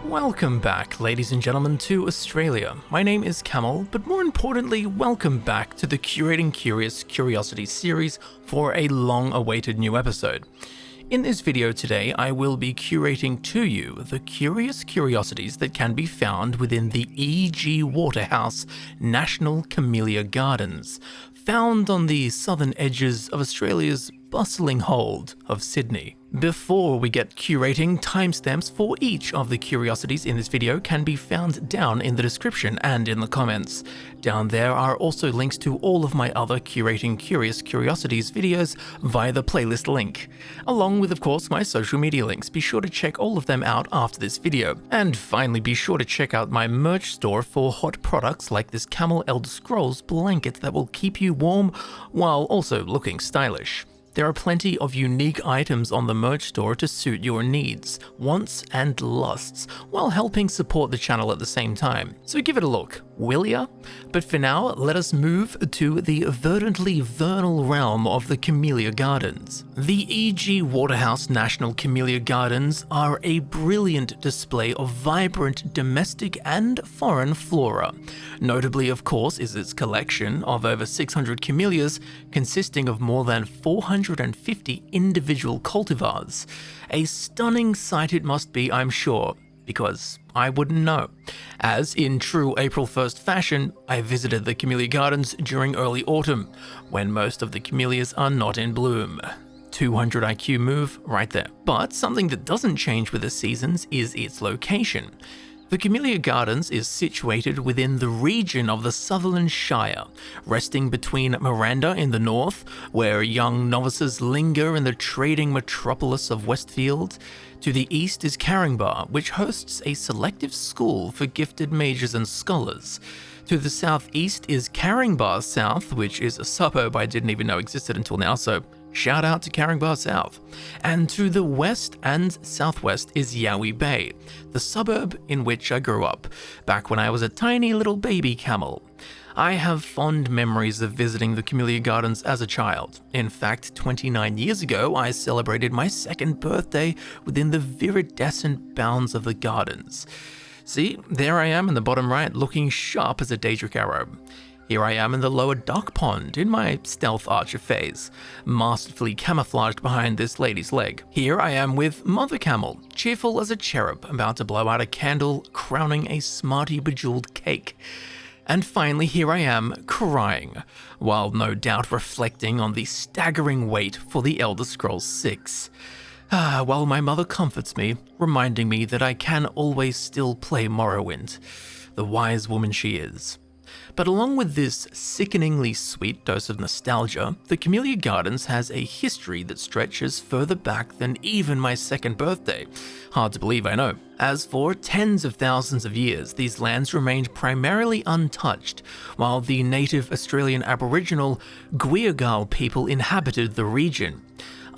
Welcome back, ladies and gentlemen, to Australia. My name is Camel, but more importantly, welcome back to the Curating Curious Curiosities series for a long-awaited new episode. In this video today, I will be curating to you the curious curiosities that can be found within the E.G. Waterhouse National Camellia Gardens, found on the southern edges of Australia's bustling hold of Sydney. Before we get curating, timestamps for each of the curiosities in this video can be found down in the description and in the comments. Down there are also links to all of my other Curating Curious Curiosities videos via the playlist link, along with of course my social media links. Be sure to check all of them out after this video. And finally, be sure to check out my merch store for hot products like this Camel Elder Scrolls blanket that will keep you warm while also looking stylish. There are plenty of unique items on the merch store to suit your needs, wants, and lusts, while helping support the channel at the same time. So give it a look, will ya? But for now, let us move to the verdantly vernal realm of the Camellia Gardens. The E.G. Waterhouse National Camellia Gardens are a brilliant display of vibrant domestic and foreign flora. Notably, of course, is its collection of over 600 camellias, consisting of more than 450 individual cultivars. A stunning sight it must be, I'm sure, because I wouldn't know. As in true April 1st fashion, I visited the Camellia Gardens during early autumn, when most of the camellias are not in bloom. 200 IQ move right there. But something that doesn't change with the seasons is its location. The Camellia Gardens is situated within the region of the Sutherland Shire, resting between Miranda in the north, where young novices linger in the trading metropolis of Westfield. To the east is Caringbah, which hosts a selective school for gifted mages and scholars. To the southeast is Caringbah South, which is a suburb I didn't even know existed until now, so shout out to Caringbah South. And to the west and southwest is Yowie Bay, the suburb in which I grew up, back when I was a tiny little baby camel. I have fond memories of visiting the Camellia Gardens as a child. In fact, 29 years ago, I celebrated my second birthday within the viridescent bounds of the gardens. See, there I am in the bottom right, looking sharp as a Daedric arrow. Here I am in the lower duck pond in my stealth archer phase, masterfully camouflaged behind this lady's leg. Here I am with Mother Camel, cheerful as a cherub, about to blow out a candle, crowning a smarty bejeweled cake. And finally, here I am, crying, while no doubt reflecting on the staggering wait for the Elder Scrolls 6. While my mother comforts me, reminding me that I can always still play Morrowind, the wise woman she is. But along with this sickeningly sweet dose of nostalgia, the Camellia Gardens has a history that stretches further back than even my second birthday. Hard to believe, I know. As for tens of thousands of years, these lands remained primarily untouched, while the native Australian Aboriginal Guzzlers people inhabited the region.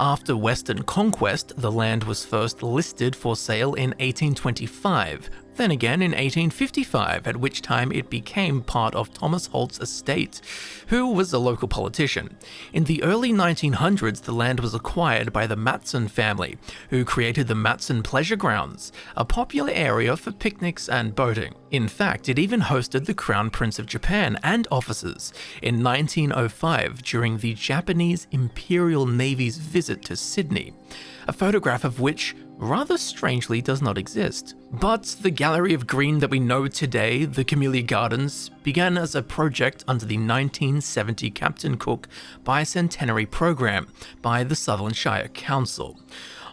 After Western conquest, the land was first listed for sale in 1825, then again in 1855, at which time it became part of Thomas Holt's estate, who was a local politician. In the early 1900s, the land was acquired by the Matson family, who created the Matson Pleasure Grounds, a popular area for picnics and boating. In fact, it even hosted the Crown Prince of Japan and officers in 1905 during the Japanese Imperial Navy's visit to Sydney, a photograph of which rather strangely does not exist. But the gallery of green that we know today, the Camellia Gardens, began as a project under the 1970 Captain Cook Bicentenary Program by the Sutherland Shire Council.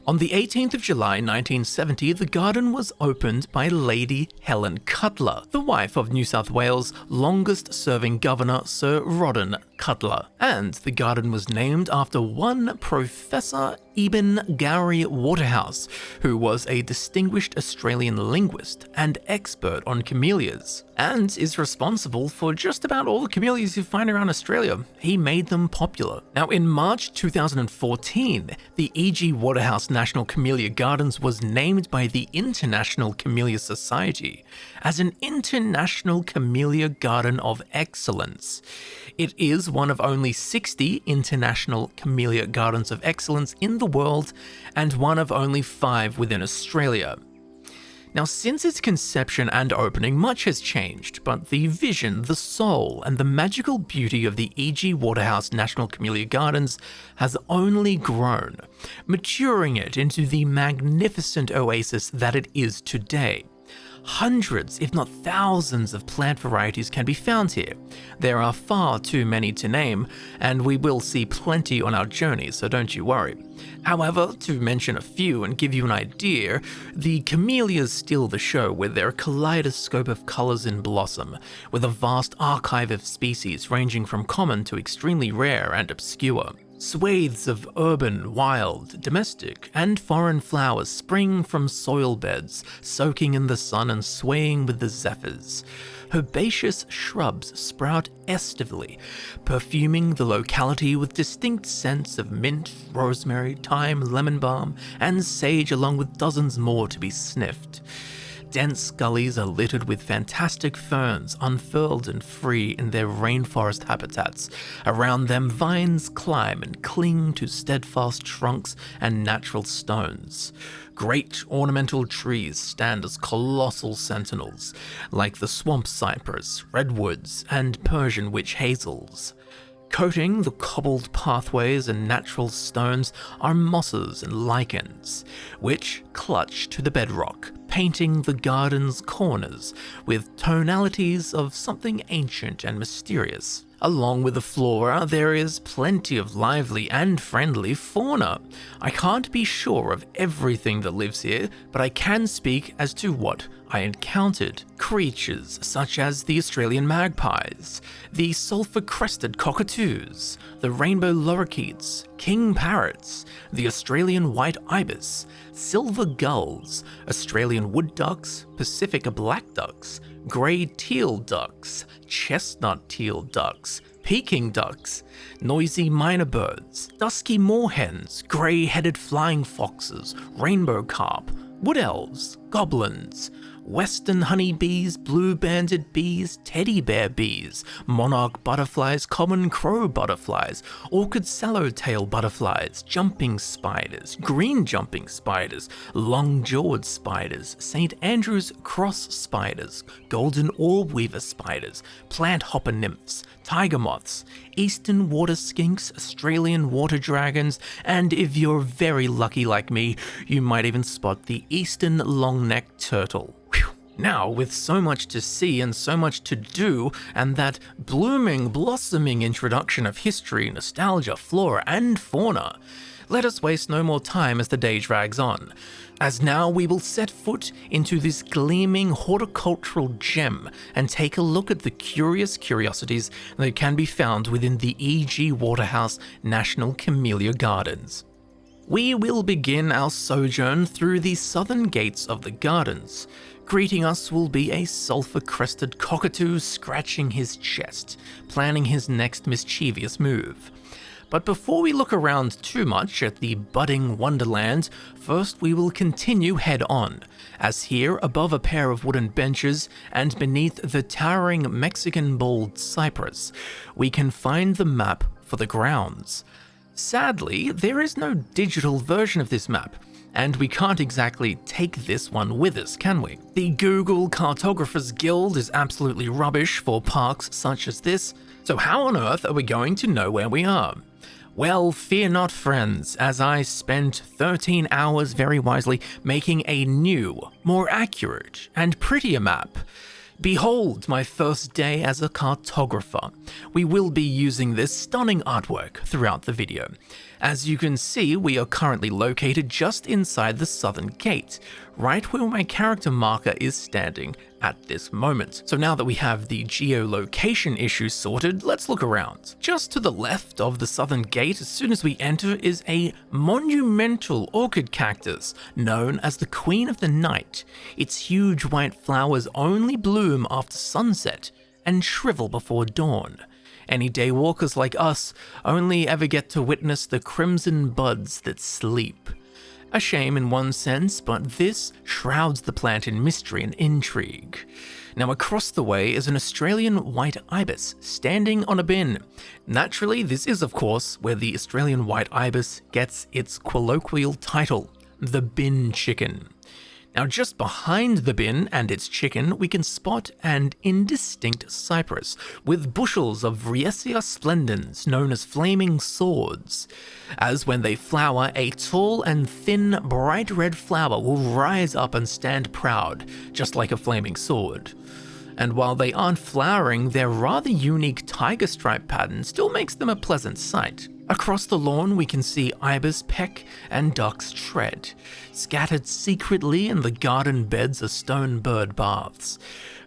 On the 18th of July 1970, the garden was opened by Lady Helen Cutler, the wife of New South Wales' longest-serving governor Sir Rawdon Cutler, and the garden was named after one Professor Eben Gowrie Waterhouse, who was a distinguished Australian linguist and expert on camellias, and is responsible for just about all the camellias you find around Australia. He made them popular. Now, in March 2014, the E.G. Waterhouse National Camellia Gardens was named by the International Camellia Society as an International Camellia Garden of Excellence. It is one of only 60 International Camellia Gardens of Excellence in the world and one of only 5 within Australia. Now, since its conception and opening, much has changed, but the vision, the soul, and the magical beauty of the E.G. Waterhouse National Camellia Gardens has only grown, maturing it into the magnificent oasis that it is today. Hundreds, if not thousands, of plant varieties can be found here. There are far too many to name, and we will see plenty on our journey, so don't you worry. However, to mention a few and give you an idea, the camellias steal the show with their kaleidoscope of colours in blossom, with a vast archive of species ranging from common to extremely rare and obscure. Swathes of urban, wild, domestic, and foreign flowers spring from soil beds, soaking in the sun and swaying with the zephyrs. Herbaceous shrubs sprout estively, perfuming the locality with distinct scents of mint, rosemary, thyme, lemon balm, and sage, along with dozens more to be sniffed. Dense gullies are littered with fantastic ferns, unfurled and free in their rainforest habitats. Around them, vines climb and cling to steadfast trunks and natural stones. Great ornamental trees stand as colossal sentinels, like the swamp cypress, redwoods, and Persian witch hazels. Coating the cobbled pathways and natural stones are mosses and lichens, which clutch to the bedrock, painting the garden's corners with tonalities of something ancient and mysterious. Along with the flora, there is plenty of lively and friendly fauna. I can't be sure of everything that lives here, but I can speak as to what I encountered. Creatures such as the Australian magpies, the sulphur-crested cockatoos, the rainbow lorikeets, king parrots, the Australian white ibis, silver gulls, Australian wood ducks, Pacific black ducks, grey teal ducks, chestnut teal ducks, Peking ducks, noisy minor birds, dusky moorhens, grey-headed flying foxes, rainbow carp, wood elves, goblins, western honeybees, blue-banded bees, teddy bear bees, monarch butterflies, common crow butterflies, orchid swallowtail butterflies, jumping spiders, green jumping spiders, long-jawed spiders, St. Andrew's cross spiders, golden orb-weaver spiders, plant hopper nymphs, tiger moths, eastern water skinks, Australian water dragons, and if you're very lucky like me, you might even spot the eastern long-necked turtle. Now, with so much to see and so much to do, and that blooming, blossoming introduction of history, nostalgia, flora, and fauna, let us waste no more time as the day drags on, as now we will set foot into this gleaming horticultural gem and take a look at the curious curiosities that can be found within the E.G. Waterhouse National Camellia Gardens. We will begin our sojourn through the southern gates of the gardens. Greeting us will be a sulphur-crested cockatoo scratching his chest, planning his next mischievous move. But before we look around too much at the budding wonderland, first we will continue head on, as here above a pair of wooden benches and beneath the towering Mexican bald cypress, we can find the map for the grounds. Sadly, there is no digital version of this map, and we can't exactly take this one with us, can we? The Google Cartographers Guild is absolutely rubbish for parks such as this, so how on earth are we going to know where we are? Well, fear not, friends, as I spent 13 hours very wisely making a new, more accurate, and prettier map. Behold my first day as a cartographer. We will be using this stunning artwork throughout the video. As you can see, we are currently located just inside the southern gate, right where my character marker is standing at this moment. So now that we have the geolocation issue sorted, let's look around. Just to the left of the southern gate, as soon as we enter, is a monumental orchid cactus known as the Queen of the Night. Its huge white flowers only bloom after sunset and shrivel before dawn. Any daywalkers like us only ever get to witness the crimson buds that sleep. A shame in one sense, but this shrouds the plant in mystery and intrigue. Now across the way is an Australian white ibis standing on a bin. Naturally, this is of course where the Australian white ibis gets its colloquial title, the bin chicken. Now just behind the bin and its chicken, we can spot an indistinct cypress with bushels of Riesia splendens known as flaming swords. As when they flower, a tall and thin bright red flower will rise up and stand proud, just like a flaming sword. And while they aren't flowering, their rather unique tiger stripe pattern still makes them a pleasant sight. Across the lawn we can see ibis peck and duck's tread. Scattered secretly in the garden beds are stone bird baths.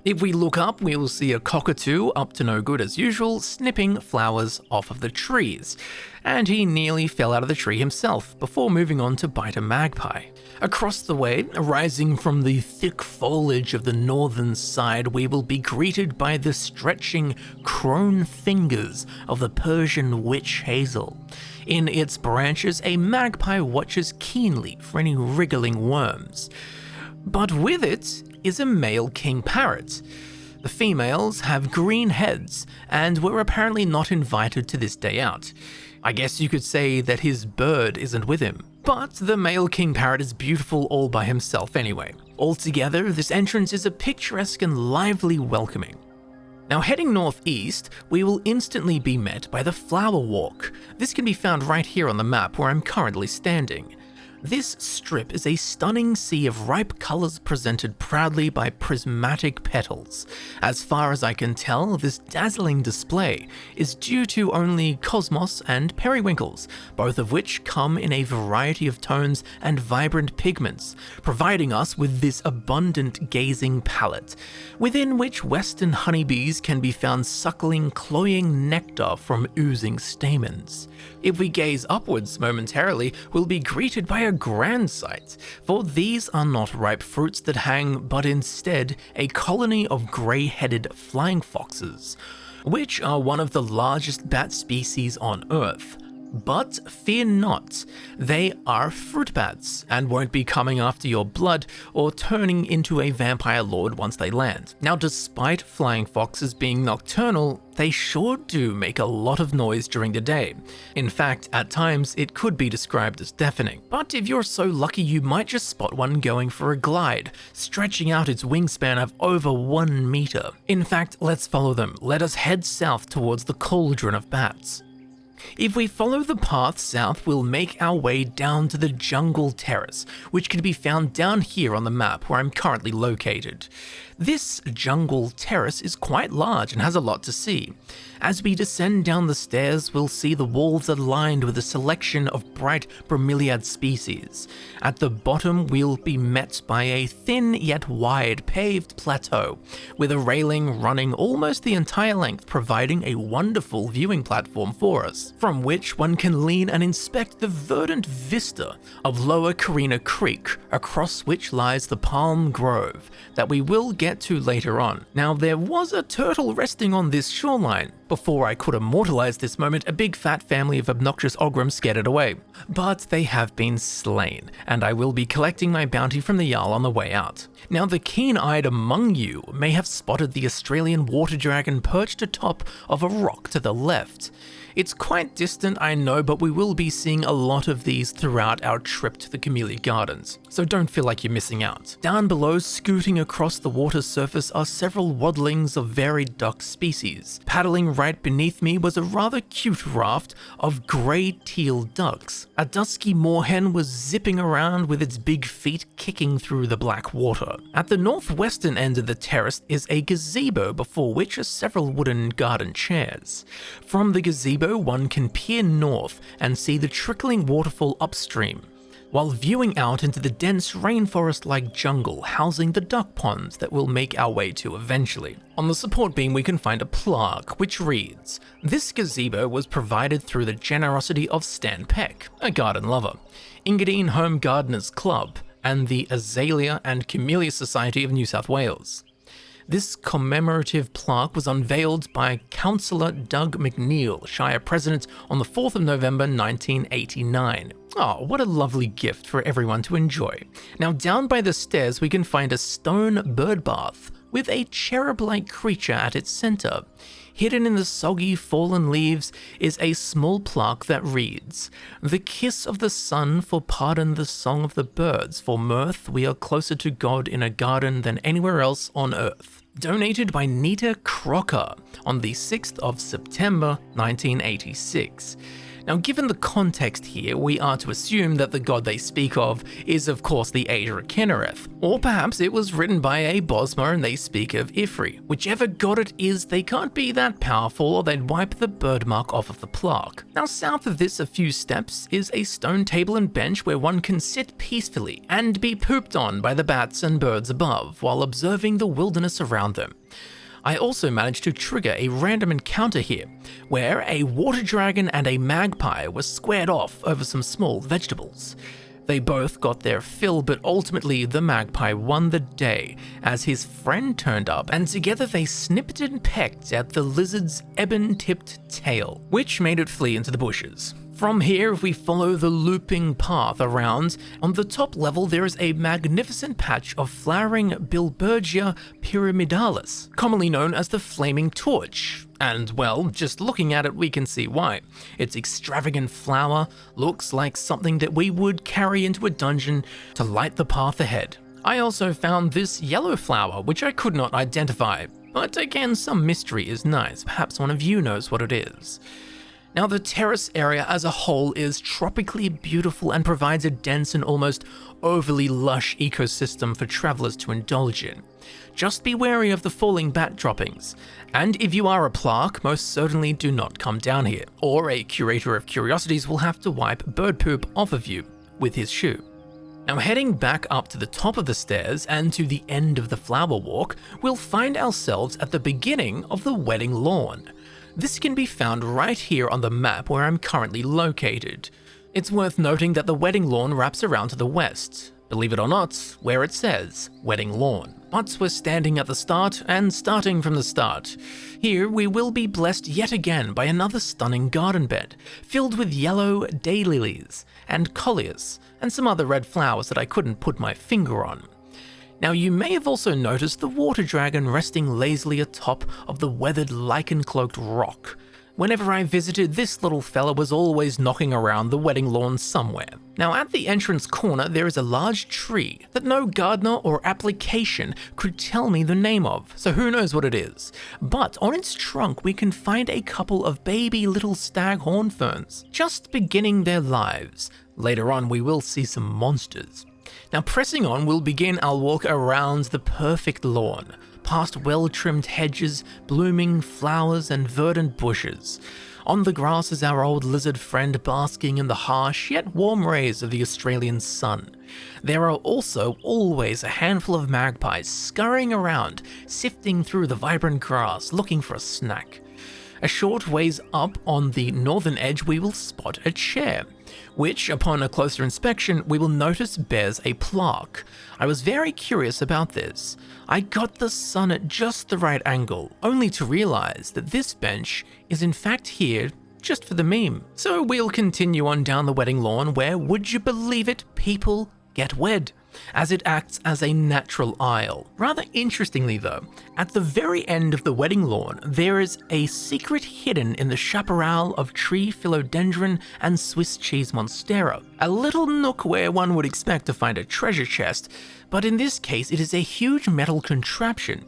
If we look up, we will see a cockatoo, up to no good as usual, snipping flowers off of the trees. And he nearly fell out of the tree himself before moving on to bite a magpie. Across the way, rising from the thick foliage of the northern side, we will be greeted by the stretching crone fingers of the Persian witch hazel. In its branches, a magpie watches keenly for any wriggling worms. But with it is a male king parrot. The females have green heads and were apparently not invited to this day out. I guess you could say that his bird isn't with him. But the male king parrot is beautiful all by himself anyway. Altogether, this entrance is a picturesque and lively welcoming. Now heading northeast, we will instantly be met by the Flower Walk. This can be found right here on the map where I'm currently standing. This strip is a stunning sea of ripe colors presented proudly by prismatic petals. As far as I can tell, this dazzling display is due to only cosmos and periwinkles, both of which come in a variety of tones and vibrant pigments, providing us with this abundant gazing palette, within which western honeybees can be found suckling cloying nectar from oozing stamens. If we gaze upwards momentarily, we'll be greeted by a grand sight, for these are not ripe fruits that hang, but instead a colony of grey-headed flying foxes, which are one of the largest bat species on Earth. But fear not, they are fruit bats and won't be coming after your blood or turning into a vampire lord once they land. Now, despite flying foxes being nocturnal, they sure do make a lot of noise during the day. In fact, at times it could be described as deafening. But if you're so lucky, you might just spot one going for a glide, stretching out its wingspan of over 1 meter. In fact, let's follow them. Let us head south towards the cauldron of bats. If we follow the path south, we'll make our way down to the jungle terrace, which can be found down here on the map where I'm currently located. This jungle terrace is quite large and has a lot to see. As we descend down the stairs, we'll see the walls are lined with a selection of bright bromeliad species. At the bottom, we'll be met by a thin yet wide paved plateau, with a railing running almost the entire length, providing a wonderful viewing platform for us, from which one can lean and inspect the verdant vista of Lower Carina Creek, across which lies the Palm Grove, that we will get to later on. Now, there was a turtle resting on this shoreline. Before I could immortalize this moment, a big fat family of obnoxious ograms scared it away. But they have been slain, and I will be collecting my bounty from the Jarl on the way out. Now, the keen-eyed among you may have spotted the Australian water dragon perched atop of a rock to the left. It's quite distant, I know, but we will be seeing a lot of these throughout our trip to the Camellia Gardens, so don't feel like you're missing out. Down below, scooting across the water surface, are several waddlings of varied duck species. Paddling right beneath me was a rather cute raft of grey-teal ducks. A dusky moorhen was zipping around with its big feet kicking through the black water. At the northwestern end of the terrace is a gazebo, before which are several wooden garden chairs. From the gazebo, one can peer north and see the trickling waterfall upstream, while viewing out into the dense rainforest-like jungle housing the duck ponds that we'll make our way to eventually. On the support beam we can find a plaque which reads, "This gazebo was provided through the generosity of Stan Peck, a garden lover, Engadine Home Gardeners Club, and the Azalea and Camellia Society of New South Wales." This commemorative plaque was unveiled by Councillor Doug McNeil, Shire President, on the 4th of November 1989. Oh, what a lovely gift for everyone to enjoy. Now, down by the stairs we can find a stone bird bath, with a cherub-like creature at its center. Hidden in the soggy, fallen leaves is a small plaque that reads, "The kiss of the sun for pardon, the song of the birds, for mirth we are closer to God in a garden than anywhere else on earth." Donated by Nita Crocker on the 6th of September 1986. Now, given the context here, we are to assume that the god they speak of is of course the Aedra Kinnereth, or perhaps it was written by a Bosmer and they speak of Ifri. Whichever god it is, they can't be that powerful or they'd wipe the birdmark off of the plaque. Now, south of this a few steps is a stone table and bench where one can sit peacefully and be pooped on by the bats and birds above while observing the wilderness around them. I also managed to trigger a random encounter here, where a water dragon and a magpie were squared off over some small vegetables. They both got their fill, but ultimately the magpie won the day as his friend turned up, and together they snipped and pecked at the lizard's ebon-tipped tail, which made it flee into the bushes. From here, if we follow the looping path around, on the top level there is a magnificent patch of flowering Bilbergia pyramidalis, commonly known as the Flaming Torch. And well, just looking at it we can see why. Its extravagant flower looks like something that we would carry into a dungeon to light the path ahead. I also found this yellow flower, which I could not identify, but again, some mystery is nice. Perhaps one of you knows what it is. Now, the terrace area as a whole is tropically beautiful and provides a dense and almost overly lush ecosystem for travelers to indulge in. Just be wary of the falling bat droppings, and if you are a plaque, most certainly do not come down here, or a curator of curiosities will have to wipe bird poop off of you with his shoe. Now, heading back up to the top of the stairs and to the end of the flower walk, we'll find ourselves at the beginning of the wedding lawn. This can be found right here on the map where I'm currently located. It's worth noting that the wedding lawn wraps around to the west, believe it or not, where it says wedding lawn. But we're standing at the start, and starting from the start. Here we will be blessed yet again by another stunning garden bed, filled with yellow daylilies and colliers, and some other red flowers that I couldn't put my finger on. Now, you may have also noticed the water dragon resting lazily atop of the weathered lichen-cloaked rock. Whenever I visited, this little fella was always knocking around the wedding lawn somewhere. Now, at the entrance corner there is a large tree that no gardener or application could tell me the name of, so who knows what it is. But on its trunk we can find a couple of baby little staghorn ferns, just beginning their lives. Later on we will see some monsters. Now, pressing on, we'll begin our walk around the perfect lawn, past well-trimmed hedges, blooming flowers and verdant bushes. On the grass is our old lizard friend basking in the harsh yet warm rays of the Australian sun. There are also always a handful of magpies scurrying around, sifting through the vibrant grass looking for a snack. A short ways up on the northern edge we will spot a chair, which, upon a closer inspection, we will notice bears a plaque. I was very curious about this. I got the sun at just the right angle, only to realize that this bench is in fact here just for the meme. So we'll continue on down the wedding lawn where, would you believe it, people get wed, as it acts as a natural aisle. Rather interestingly though, at the very end of the wedding lawn, there is a secret hidden in the chaparral of tree philodendron and Swiss cheese monstera. A little nook where one would expect to find a treasure chest, but in this case it is a huge metal contraption.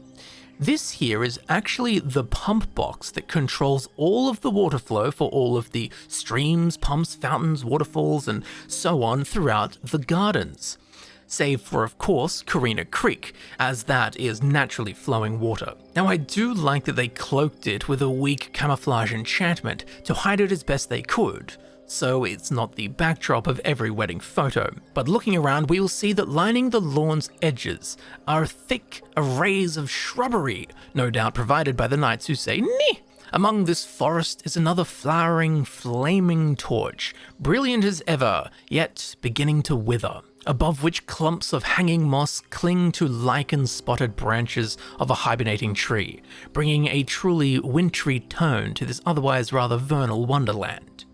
This here is actually the pump box that controls all of the water flow for all of the streams, pumps, fountains, waterfalls, and so on throughout the gardens. Save for, of course, Carina Creek, as that is naturally flowing water. Now, I do like that they cloaked it with a weak camouflage enchantment to hide it as best they could, so it's not the backdrop of every wedding photo. But looking around, we will see that lining the lawn's edges are thick arrays of shrubbery, no doubt provided by the knights who say, "Neh." Among this forest is another flowering, flaming torch, brilliant as ever, yet beginning to wither, above which clumps of hanging moss cling to lichen-spotted branches of a hibernating tree, bringing a truly wintry tone to this otherwise rather vernal wonderland.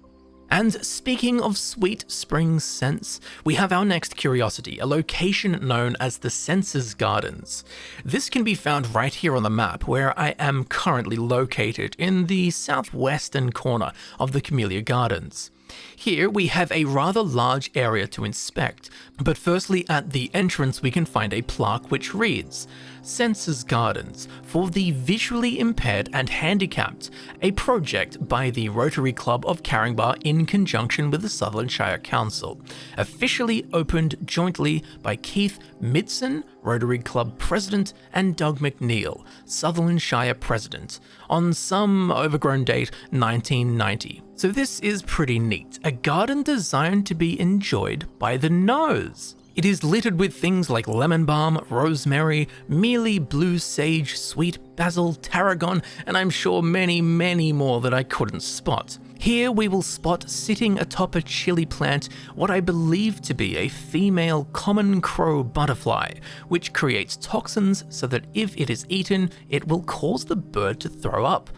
And speaking of sweet spring scents, we have our next curiosity, a location known as the Census Gardens. This can be found right here on the map where I am currently located in the southwestern corner of the Camellia Gardens. Here we have a rather large area to inspect, but firstly at the entrance we can find a plaque which reads, Census Gardens for the Visually Impaired and Handicapped, a project by the Rotary Club of Caringbah in conjunction with the Sutherland Shire Council, officially opened jointly by Keith Midson, Rotary Club President, and Doug McNeil, Sutherland Shire President, on some overgrown date 1990. So this is pretty neat, a garden designed to be enjoyed by the nose. It is littered with things like lemon balm, rosemary, mealy blue sage, sweet basil, tarragon, and I'm sure many more that I couldn't spot. Here we will spot sitting atop a chili plant what I believe to be a female common crow butterfly, which creates toxins so that if it is eaten, it will cause the bird to throw up.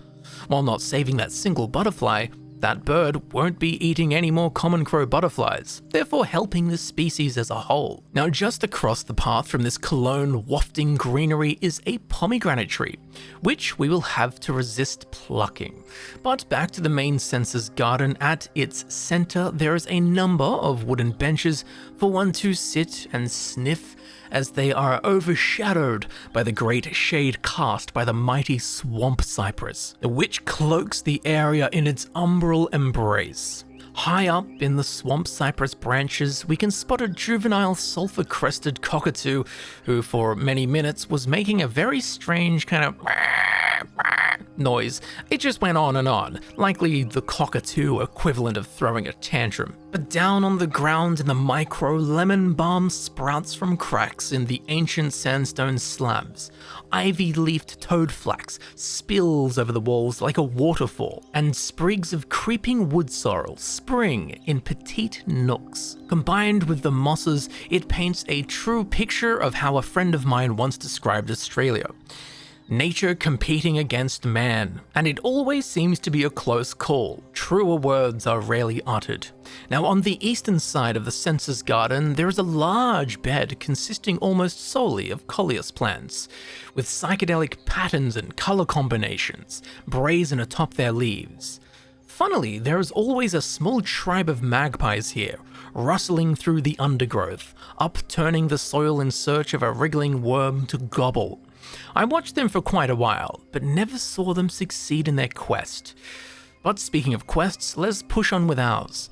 While not saving that single butterfly, that bird won't be eating any more common crow butterflies, therefore helping the species as a whole. Now just across the path from this cologne wafting greenery is a pomegranate tree, which we will have to resist plucking. But back to the main census garden, at its center there is a number of wooden benches for one to sit and sniff as they are overshadowed by the great shade cast by the mighty swamp cypress, which cloaks the area in its umbral embrace. High up in the swamp cypress branches, we can spot a juvenile sulfur-crested cockatoo who for many minutes was making a very strange kind of noise. It just went on and on, likely the cockatoo equivalent of throwing a tantrum. But down on the ground in the micro, lemon balm sprouts from cracks in the ancient sandstone slabs. Ivy-leafed toadflax spills over the walls like a waterfall, and sprigs of creeping wood sorrel spring in petite nooks. Combined with the mosses, it paints a true picture of how a friend of mine once described Australia. Nature competing against man, and it always seems to be a close call. Truer words are rarely uttered. Now on the eastern side of the census garden, there is a large bed consisting almost solely of coleus plants, with psychedelic patterns and color combinations brazen atop their leaves. Funnily, there is always a small tribe of magpies here, rustling through the undergrowth, upturning the soil in search of a wriggling worm to gobble. I watched them for quite a while, but never saw them succeed in their quest. But speaking of quests, let's push on with ours.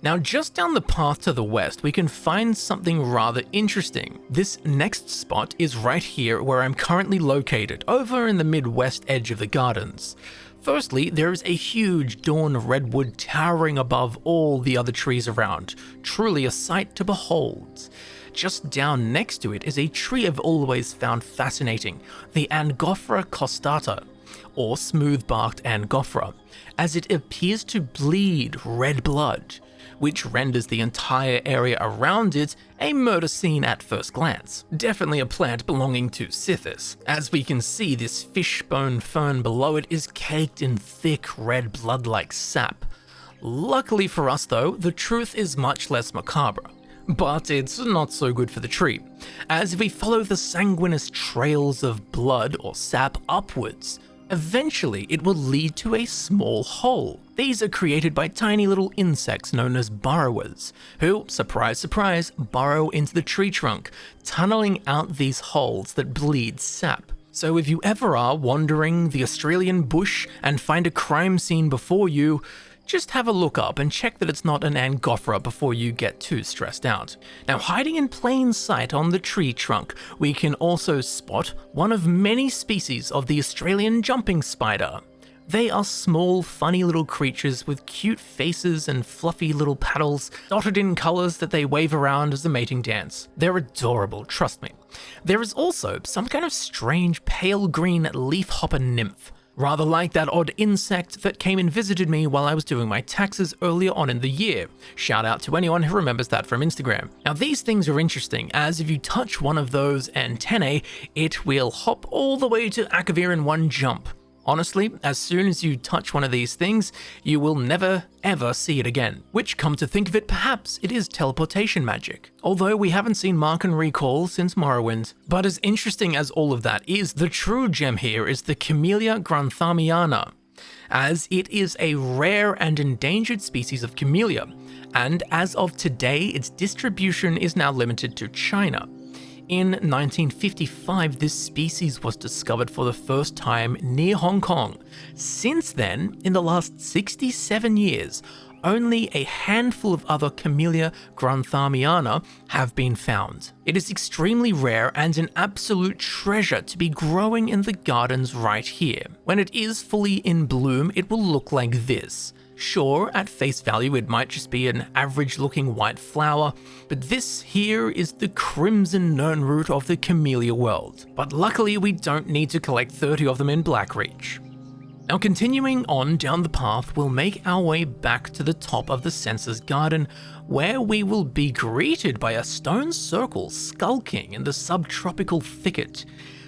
Now just down the path to the west, we can find something rather interesting. This next spot is right here where I'm currently located, over in the midwest edge of the gardens. Firstly, there is a huge dawn redwood towering above all the other trees around, truly a sight to behold. Just down next to it is a tree I've always found fascinating, the Angophora costata, or smooth-barked Angophora, as it appears to bleed red blood, which renders the entire area around it a murder scene at first glance. Definitely a plant belonging to Sithis. As we can see, this fishbone fern below it is caked in thick red blood-like sap. Luckily for us though, the truth is much less macabre. But it's not so good for the tree, as if we follow the sanguineous trails of blood or sap upwards, eventually it will lead to a small hole. These are created by tiny little insects known as burrowers, who, surprise surprise, burrow into the tree trunk, tunneling out these holes that bleed sap. So if you ever are wandering the Australian bush and find a crime scene before you, just have a look up and check that it's not an Angophora before you get too stressed out. Now, hiding in plain sight on the tree trunk, we can also spot one of many species of the Australian jumping spider. They are small, funny little creatures with cute faces and fluffy little paddles, dotted in colours that they wave around as a mating dance. They're adorable, trust me. There is also some kind of strange pale green leafhopper nymph, rather like that odd insect that came and visited me while I was doing my taxes earlier on in the year. Shout out to anyone who remembers that from Instagram. Now these things are interesting, as if you touch one of those antennae, it will hop all the way to Akavir in one jump. Honestly, as soon as you touch one of these things, you will never ever see it again. Which, come to think of it, perhaps it is teleportation magic. Although we haven't seen Mark and Recall since Morrowind. But as interesting as all of that is, the true gem here is the Camellia granthamiana, as it is a rare and endangered species of camellia, and as of today, its distribution is now limited to China. In 1955, this species was discovered for the first time near Hong Kong. Since then, in the last 67 years, only a handful of other Camellia granthamiana have been found. It is extremely rare and an absolute treasure to be growing in the gardens right here. When it is fully in bloom, it will look like this. Sure, at face value it might just be an average looking white flower, but this here is the crimson nirnroot of the camellia world. But luckily we don't need to collect 30 of them in Blackreach. Now continuing on down the path, we'll make our way back to the top of the censor's garden, where we will be greeted by a stone circle skulking in the subtropical thicket.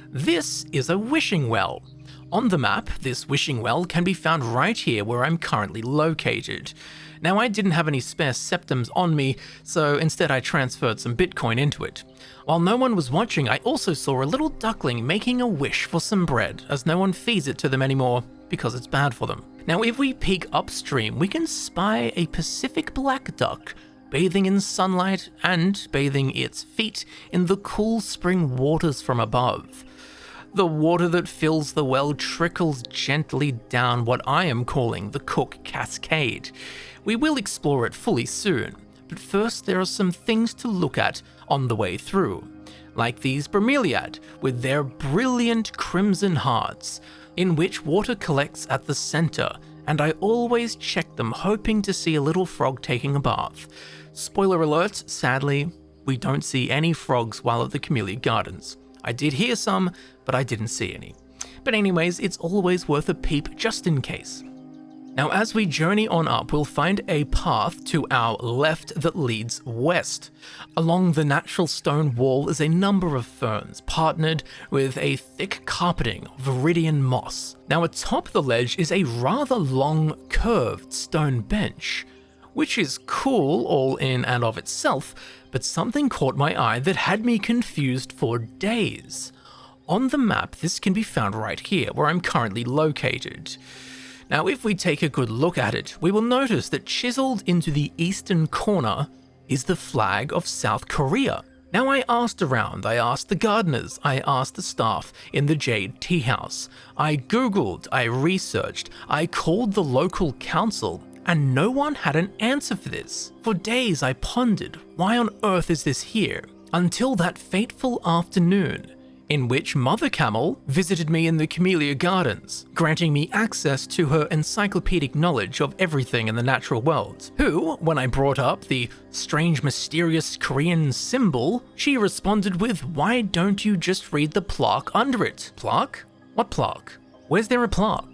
This is a wishing well. On the map, this wishing well can be found right here where I'm currently located. Now, I didn't have any spare septums on me, so instead I transferred some Bitcoin into it. While no one was watching, I also saw a little duckling making a wish for some bread, as no one feeds it to them anymore because it's bad for them. Now, if we peek upstream, we can spy a Pacific black duck bathing in sunlight and bathing its feet in the cool spring waters from above. The water that fills the well trickles gently down what I am calling the Cook Cascade. We will explore it fully soon, but first there are some things to look at on the way through, like these bromeliad with their brilliant crimson hearts, in which water collects at the center, and I always check them hoping to see a little frog taking a bath. Spoiler alert, sadly, we don't see any frogs while at the Camellia Gardens. I did hear some, but I didn't see any. But anyways, it's always worth a peep just in case. Now as we journey on up, we'll find a path to our left that leads west. Along the natural stone wall is a number of ferns, partnered with a thick carpeting of viridian moss. Now atop the ledge is a rather long, curved stone bench, which is cool all in and of itself, but something caught my eye that had me confused for days. On the map, this can be found right here, where I'm currently located. Now, if we take a good look at it, we will notice that chiseled into the eastern corner is the flag of South Korea. Now, I asked around, I asked the gardeners, I asked the staff in the Jade Teahouse, I googled, I researched, I called the local council, and no one had an answer for this. For days I pondered, why on earth is this here? Until that fateful afternoon, in which Mother Camel visited me in the Camellia Gardens, granting me access to her encyclopedic knowledge of everything in the natural world, who, when I brought up the strange mysterious Korean symbol, she responded with, "Why don't you just read the plaque under it?" Plaque? What plaque? Where's there a plaque?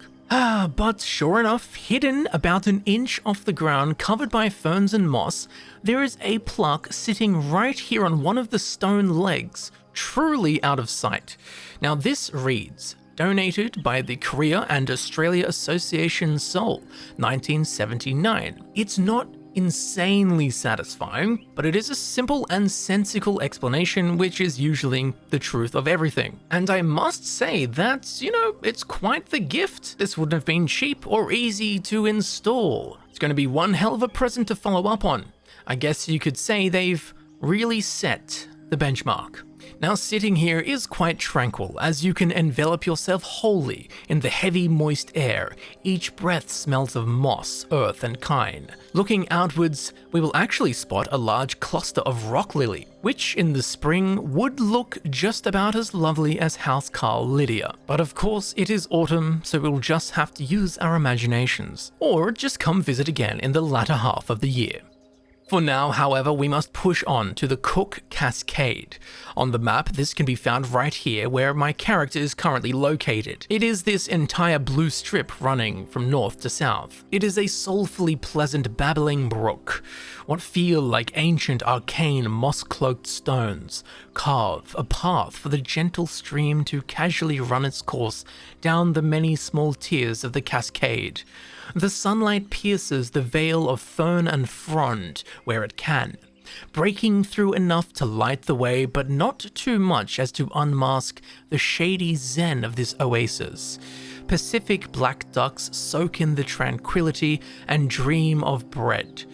But sure enough, hidden about an inch off the ground, covered by ferns and moss, there is a plaque sitting right here on one of the stone legs, truly out of sight. Now this reads, donated by the Korea and Australia Association Seoul, 1979. It's not insanely satisfying, but it is a simple and sensical explanation, which is usually the truth of everything. And I must say that, it's quite the gift. This wouldn't have been cheap or easy to install. It's going to be one hell of a present to follow up on. I guess you could say they've really set the benchmark. Now sitting here is quite tranquil, as you can envelop yourself wholly in the heavy moist air. Each breath smells of moss, earth and kine. Looking outwards, we will actually spot a large cluster of rock lily, which in the spring would look just about as lovely as housecarl Lydia. But of course it is autumn, so we'll just have to use our imaginations, or just come visit again in the latter half of the year. For now, however, we must push on to the Cook Cascade. On the map, this can be found right here where my character is currently located. It is this entire blue strip running from north to south. It is a soulfully pleasant babbling brook. What feel like ancient arcane moss-cloaked stones, carve a path for the gentle stream to casually run its course down the many small tiers of the cascade. The sunlight pierces the veil of fern and frond where it can, breaking through enough to light the way, but not too much as to unmask the shady zen of this oasis. Pacific black ducks soak in the tranquility and dream of bread.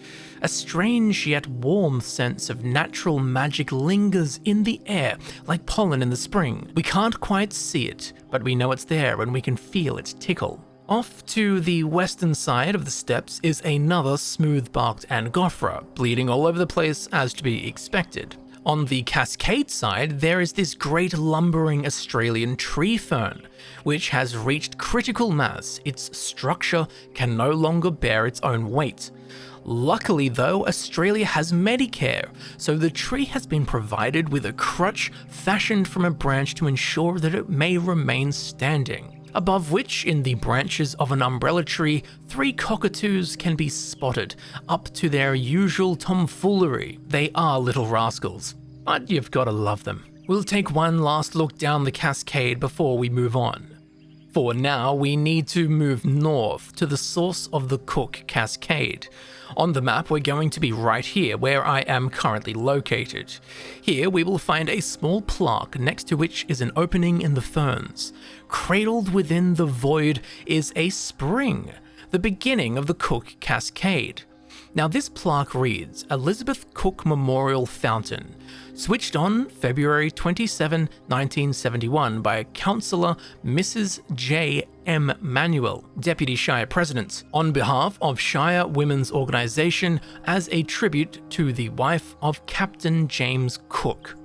A strange yet warm sense of natural magic lingers in the air like pollen in the spring. We can't quite see it, but we know it's there and we can feel it tickle. Off to the western side of the steps is another smooth-barked Angophora, bleeding all over the place as to be expected. On the cascade side, there is this great lumbering Australian tree fern, which has reached critical mass. Its structure can no longer bear its own weight. Luckily though, Australia has Medicare, so the tree has been provided with a crutch fashioned from a branch to ensure that it may remain standing. Above which, in the branches of an umbrella tree, 3 cockatoos can be spotted, up to their usual tomfoolery. They are little rascals, but you've gotta love them. We'll take one last look down the cascade before we move on. For now, we need to move north to the source of the Cook Cascade. On the map, we're going to be right here, where I am currently located. Here, we will find a small plaque next to which is an opening in the ferns. Cradled within the void is a spring, the beginning of the Cook Cascade. Now this plaque reads, Elizabeth Cook Memorial Fountain, switched on February 27, 1971 by Councillor Mrs. J. M. Manuel, Deputy Shire President, on behalf of Shire Women's Organisation as a tribute to the wife of Captain James Cook.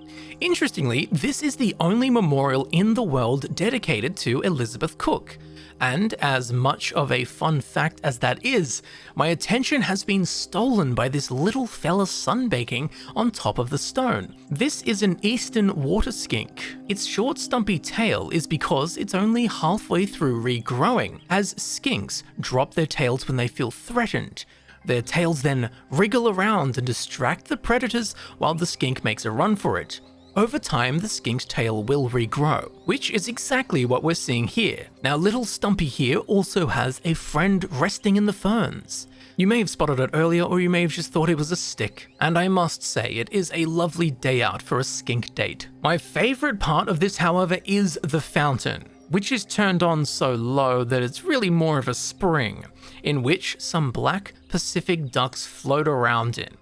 Interestingly, this is the only memorial in the world dedicated to Elizabeth Cook. And as much of a fun fact as that is, my attention has been stolen by this little fella sunbaking on top of the stone. This is an eastern water skink. Its short stumpy tail is because it's only halfway through regrowing, as skinks drop their tails when they feel threatened. Their tails then wriggle around and distract the predators while the skink makes a run for it. Over time, the skink's tail will regrow, which is exactly what we're seeing here. Now, little Stumpy here also has a friend resting in the ferns. You may have spotted it earlier, or you may have just thought it was a stick. And I must say, it is a lovely day out for a skink date. My favorite part of this, however, is the fountain, which is turned on so low that it's really more of a spring, in which some black Pacific ducks float around in.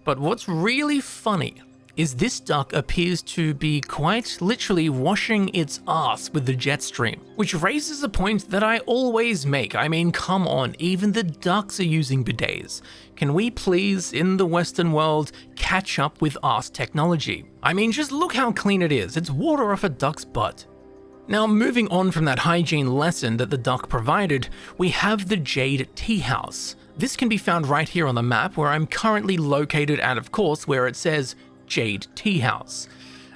But what's really funny is this duck appears to be quite literally washing its ass with the jet stream, which raises a point that I always make. I mean, come on, even the ducks are using bidets. Can we please, in the Western world, catch up with ass technology? I mean, just look how clean it is. It's water off a duck's butt. Now, moving on from that hygiene lesson that the duck provided, we have the Jade Teahouse. This can be found right here on the map where I'm currently located, and of course where it says Jade Teahouse.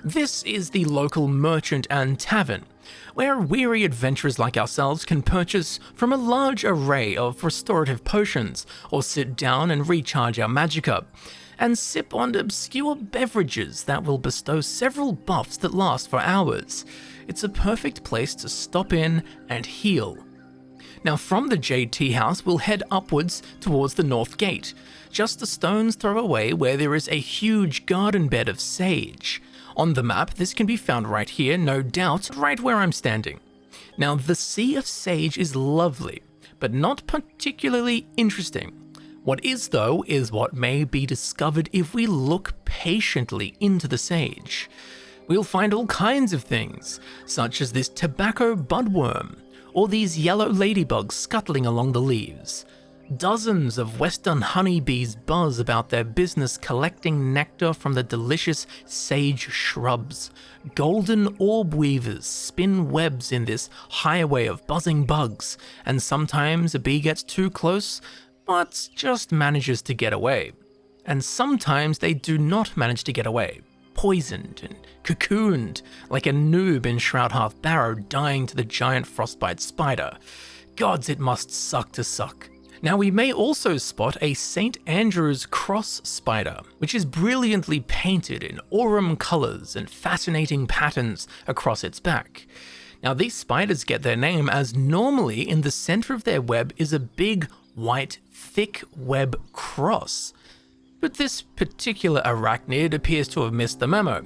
This is the local merchant and tavern, where weary adventurers like ourselves can purchase from a large array of restorative potions, or sit down and recharge our magicka, and sip on obscure beverages that will bestow several buffs that last for hours. It's a perfect place to stop in and heal. Now, from the Jade Teahouse, we'll head upwards towards the north gate, just a stone's throw away where there is a huge garden bed of sage. On the map, this can be found right here, no doubt, right where I'm standing. Now, the sea of sage is lovely, but not particularly interesting. What is, though, is what may be discovered if we look patiently into the sage. We'll find all kinds of things, such as this tobacco budworm, or these yellow ladybugs scuttling along the leaves. Dozens of western honeybees buzz about their business collecting nectar from the delicious sage shrubs. Golden orb weavers spin webs in this highway of buzzing bugs, and sometimes a bee gets too close, but just manages to get away. And sometimes they do not manage to get away, poisoned and cocooned, like a noob in Shroud Half Barrow dying to the giant frostbite spider. Gods, it must suck to suck. Now we may also spot a St. Andrew's cross spider, which is brilliantly painted in aurum colours and fascinating patterns across its back. Now these spiders get their name as normally in the centre of their web is a big, white, thick web cross. But this particular arachnid appears to have missed the memo,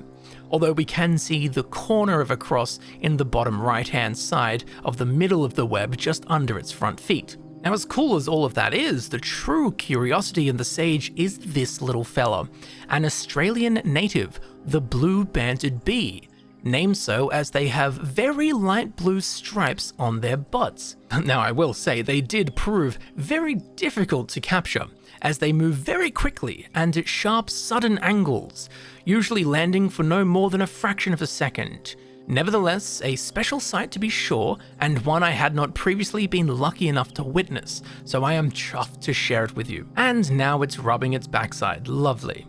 although we can see the corner of a cross in the bottom right-hand side of the middle of the web just under its front feet. Now as cool as all of that is, the true curiosity in the sage is this little fella, an Australian native, the blue-banded bee, named so as they have very light blue stripes on their butts. Now I will say they did prove very difficult to capture, as they move very quickly and at sharp sudden angles, usually landing for no more than a fraction of a second. Nevertheless, a special sight to be sure, and one I had not previously been lucky enough to witness, so I am chuffed to share it with you. And now it's rubbing its backside, lovely.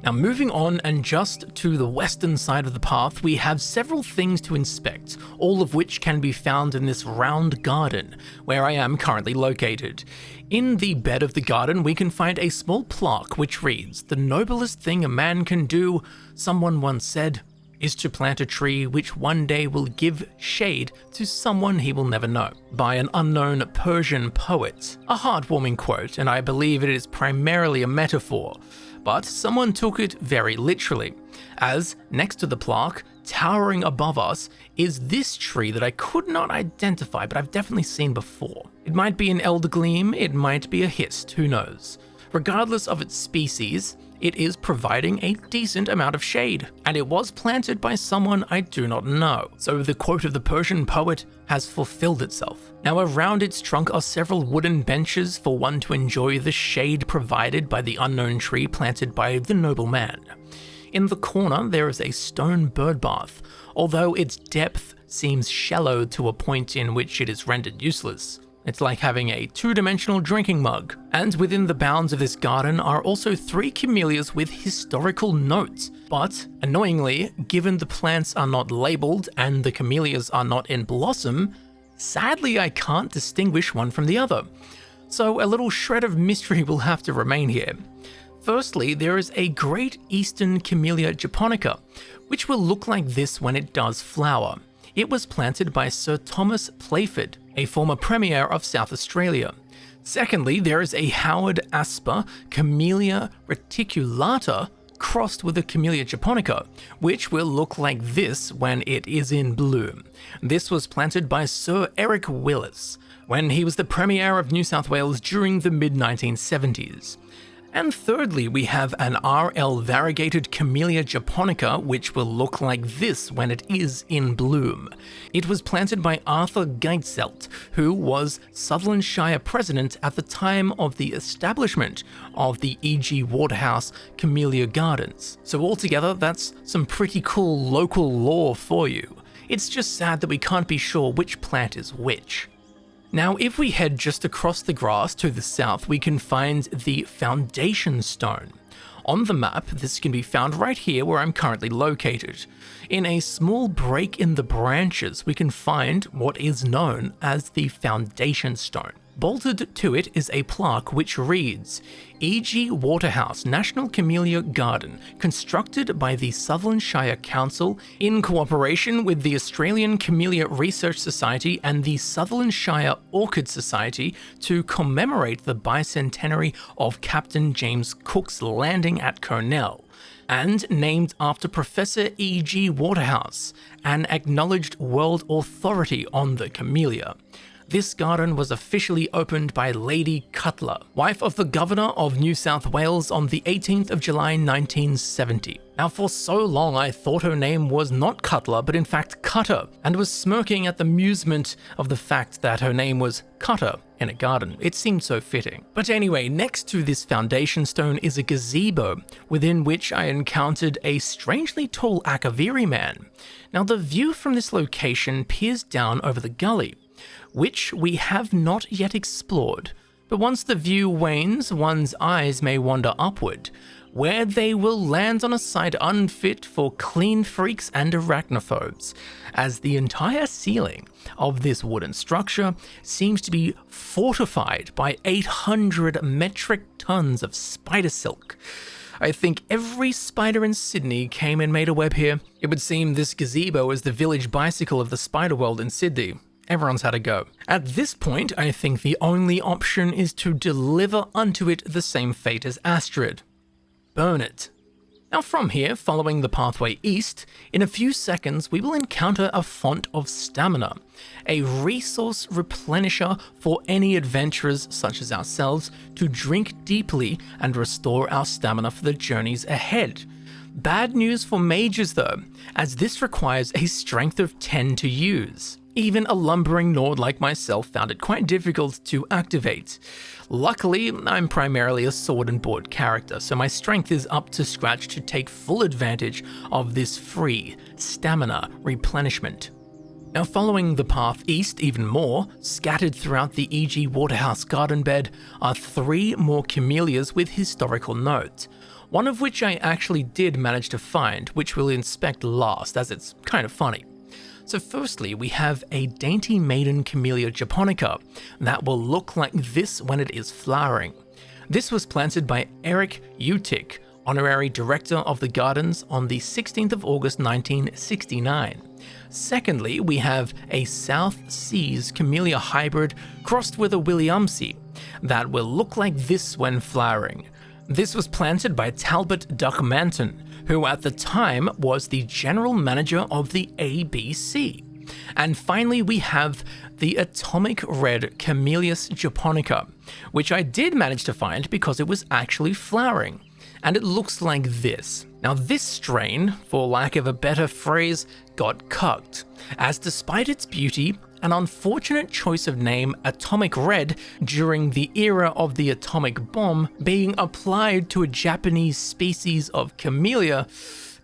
Now moving on, and just to the western side of the path, we have several things to inspect, all of which can be found in this round garden, where I am currently located. In the bed of the garden, we can find a small plaque which reads, "The noblest thing a man can do," someone once said, "is to plant a tree which one day will give shade to someone he will never know," by an unknown Persian poet. A heartwarming quote, and I believe it is primarily a metaphor, but someone took it very literally, as next to the plaque, towering above us, is this tree that I could not identify, but I've definitely seen before. It might be an elder gleam, it might be a hist, who knows. Regardless of its species, it is providing a decent amount of shade, and it was planted by someone I do not know, so the quote of the Persian poet has fulfilled itself. Now around its trunk are several wooden benches for one to enjoy the shade provided by the unknown tree planted by the noble man. In the corner there is a stone bird bath, although its depth seems shallow to a point in which it is rendered useless. It's like having a two-dimensional drinking mug. And within the bounds of this garden are also 3 camellias with historical notes. But, annoyingly, given the plants are not labelled and the camellias are not in blossom, sadly I can't distinguish one from the other. So a little shred of mystery will have to remain here. Firstly, there is a Great Eastern Camellia japonica, which will look like this when it does flower. It was planted by Sir Thomas Playford, a former Premier of South Australia. Secondly, there is a Howard Asper Camellia reticulata crossed with a Camellia japonica, which will look like this when it is in bloom. This was planted by Sir Eric Willis, when he was the Premier of New South Wales during the mid-1970s. And thirdly, we have an RL variegated Camellia japonica, which will look like this when it is in bloom. It was planted by Arthur Geitselt, who was Sutherland Shire president at the time of the establishment of the E.G. Waterhouse Camellia Gardens. So altogether, that's some pretty cool local lore for you. It's just sad that we can't be sure which plant is which. Now, if we head just across the grass to the south, we can find the foundation stone. On the map, this can be found right here where I'm currently located. In a small break in the branches, we can find what is known as the foundation stone. Bolted to it is a plaque which reads, E.G. Waterhouse National Camellia Garden, constructed by the Sutherland Shire Council in cooperation with the Australian Camellia Research Society and the Sutherland Shire Orchid Society to commemorate the bicentenary of Captain James Cook's landing at Cornell, and named after Professor E.G. Waterhouse, an acknowledged world authority on the camellia. This garden was officially opened by Lady Cutler, wife of the Governor of New South Wales, on the 18th of July 1970. Now, for so long I thought her name was not Cutler, but in fact Cutter, and was smirking at the amusement of the fact that her name was Cutter in a garden. It seemed so fitting. But anyway, next to this foundation stone is a gazebo, within which I encountered a strangely tall Akaviri man. Now, the view from this location peers down over the gully, which we have not yet explored, but once the view wanes, one's eyes may wander upward, where they will land on a site unfit for clean freaks and arachnophobes, as the entire ceiling of this wooden structure seems to be fortified by 800 metric tons of spider silk. I think every spider in Sydney came and made a web here. It would seem this gazebo is the village bicycle of the spider world in Sydney. Everyone's had a go. At this point, I think the only option is to deliver unto it the same fate as Astrid. Burn it. Now from here, following the pathway east, in a few seconds we will encounter a font of stamina, a resource replenisher for any adventurers such as ourselves to drink deeply and restore our stamina for the journeys ahead. Bad news for mages though, as this requires a strength of 10 to use. Even a lumbering Nord like myself found it quite difficult to activate. Luckily, I'm primarily a sword and board character, so my strength is up to scratch to take full advantage of this free stamina replenishment. Now following the path east even more, scattered throughout the E.G. Waterhouse garden bed, are 3 more camellias with historical note, one of which I actually did manage to find, which we'll inspect last as it's kind of funny. So firstly, we have a dainty maiden Camellia japonica that will look like this when it is flowering. This was planted by Eric Utic, honorary director of the gardens, on the 16th of August 1969. Secondly, we have a South Seas Camellia hybrid crossed with a Williamsii that will look like this when flowering. This was planted by Talbot Duckmanton, who at the time was the general manager of the ABC. And finally, we have the Atomic Red Camellias japonica, which I did manage to find because it was actually flowering. And it looks like this. Now this strain, for lack of a better phrase, got cucked, as despite its beauty, an unfortunate choice of name Atomic Red during the era of the atomic bomb being applied to a Japanese species of camellia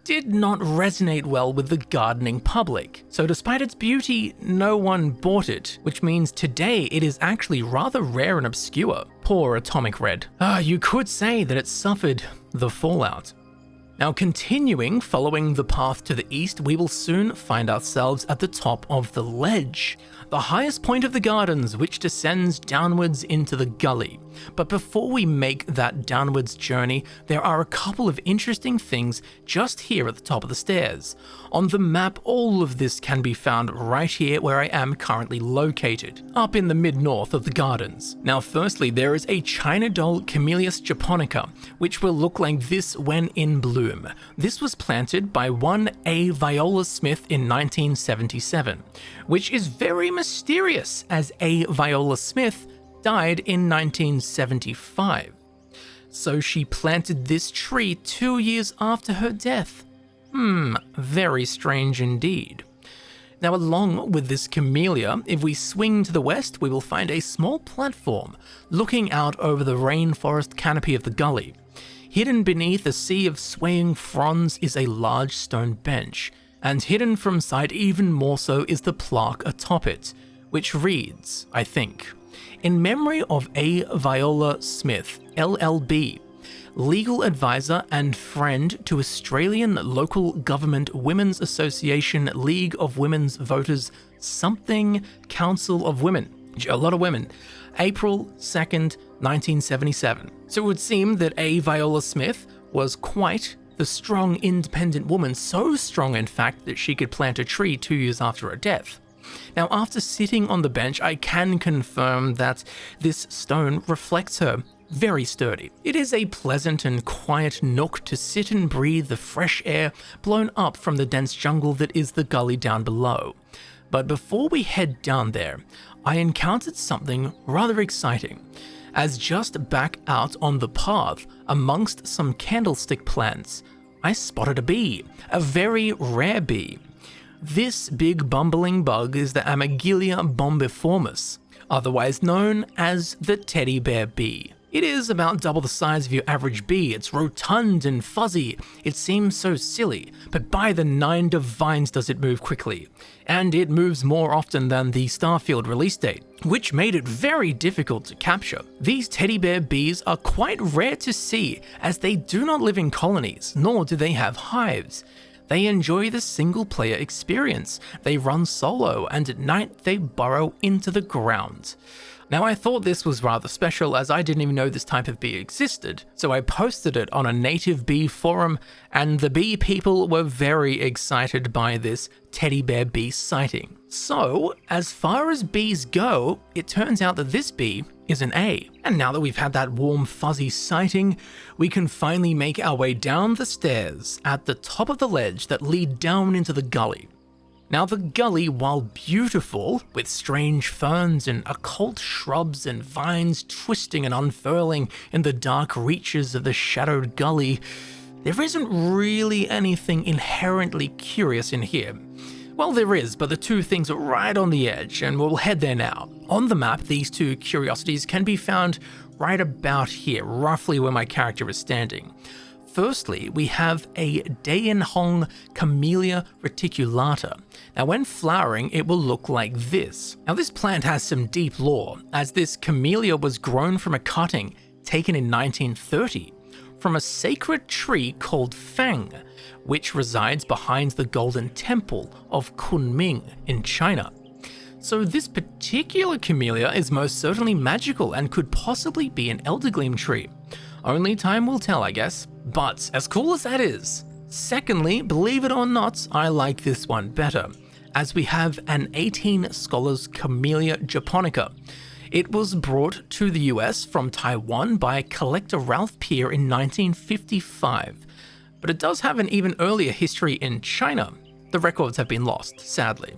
did not resonate well with the gardening public. So despite its beauty, no one bought it, which means today it is actually rather rare and obscure. Poor Atomic Red. You could say that it suffered the fallout. Now continuing, following the path to the east, we will soon find ourselves at the top of the ledge, the highest point of the gardens, which descends downwards into the gully. But before we make that downwards journey, there are a couple of interesting things just here at the top of the stairs. On the map, all of this can be found right here where I am currently located, up in the mid-north of the gardens. Now firstly, there is a China doll Camellias japonica, which will look like this when in bloom. This was planted by one A. Viola Smith in 1977, which is very mysterious as A. Viola Smith died in 1975. So she planted this tree 2 years after her death. Very strange indeed. Now along with this camellia, if we swing to the west, we will find a small platform looking out over the rainforest canopy of the gully. Hidden beneath a sea of swaying fronds is a large stone bench, and hidden from sight even more so is the plaque atop it, which reads, I think, "In memory of A. Viola Smith, LLB, legal advisor and friend to Australian Local Government Women's Association League of Women's Voters something Council of Women." A lot of women. April 2nd, 1977. So it would seem that A. Viola Smith was quite the strong, independent woman, so strong in fact that she could plant a tree 2 years after her death. Now, after sitting on the bench, I can confirm that this stone reflects her. Very sturdy. It is a pleasant and quiet nook to sit and breathe the fresh air blown up from the dense jungle that is the gully down below. But before we head down there, I encountered something rather exciting, as just back out on the path, amongst some candlestick plants, I spotted a bee, a very rare bee. This big bumbling bug is the Amygdala bombiformis, otherwise known as the teddy bear bee. It is about double the size of your average bee, it's rotund and fuzzy, it seems so silly, but by the 9 divines does it move quickly. And it moves more often than the Starfield release date, which made it very difficult to capture. These teddy bear bees are quite rare to see, as they do not live in colonies, nor do they have hives. They enjoy the single-player experience, they run solo, and at night they burrow into the ground. Now I thought this was rather special as I didn't even know this type of bee existed, so I posted it on a native bee forum, and the bee people were very excited by this teddy bear bee sighting. So, as far as bees go, it turns out that this bee is an A. And now that we've had that warm fuzzy sighting, we can finally make our way down the stairs at the top of the ledge that lead down into the gully. Now the gully, while beautiful, with strange ferns and occult shrubs and vines twisting and unfurling in the dark reaches of the shadowed gully, there isn't really anything inherently curious in here. Well, there is, but the two things are right on the edge, and we'll head there now. On the map, these two curiosities can be found right about here, roughly where my character is standing. Firstly, we have a Daehanhong Camellia reticulata. Now when flowering, it will look like this. Now this plant has some deep lore, as this camellia was grown from a cutting taken in 1930 from a sacred tree called Fang, which resides behind the Golden Temple of Kunming in China. So this particular camellia is most certainly magical and could possibly be an eldergleam tree. Only time will tell, I guess. But as cool as that is, secondly, believe it or not, I like this one better, as we have an 18 Scholars Camellia japonica. It was brought to the US from Taiwan by collector Ralph Peer in 1955, but it does have an even earlier history in China. The records have been lost, sadly.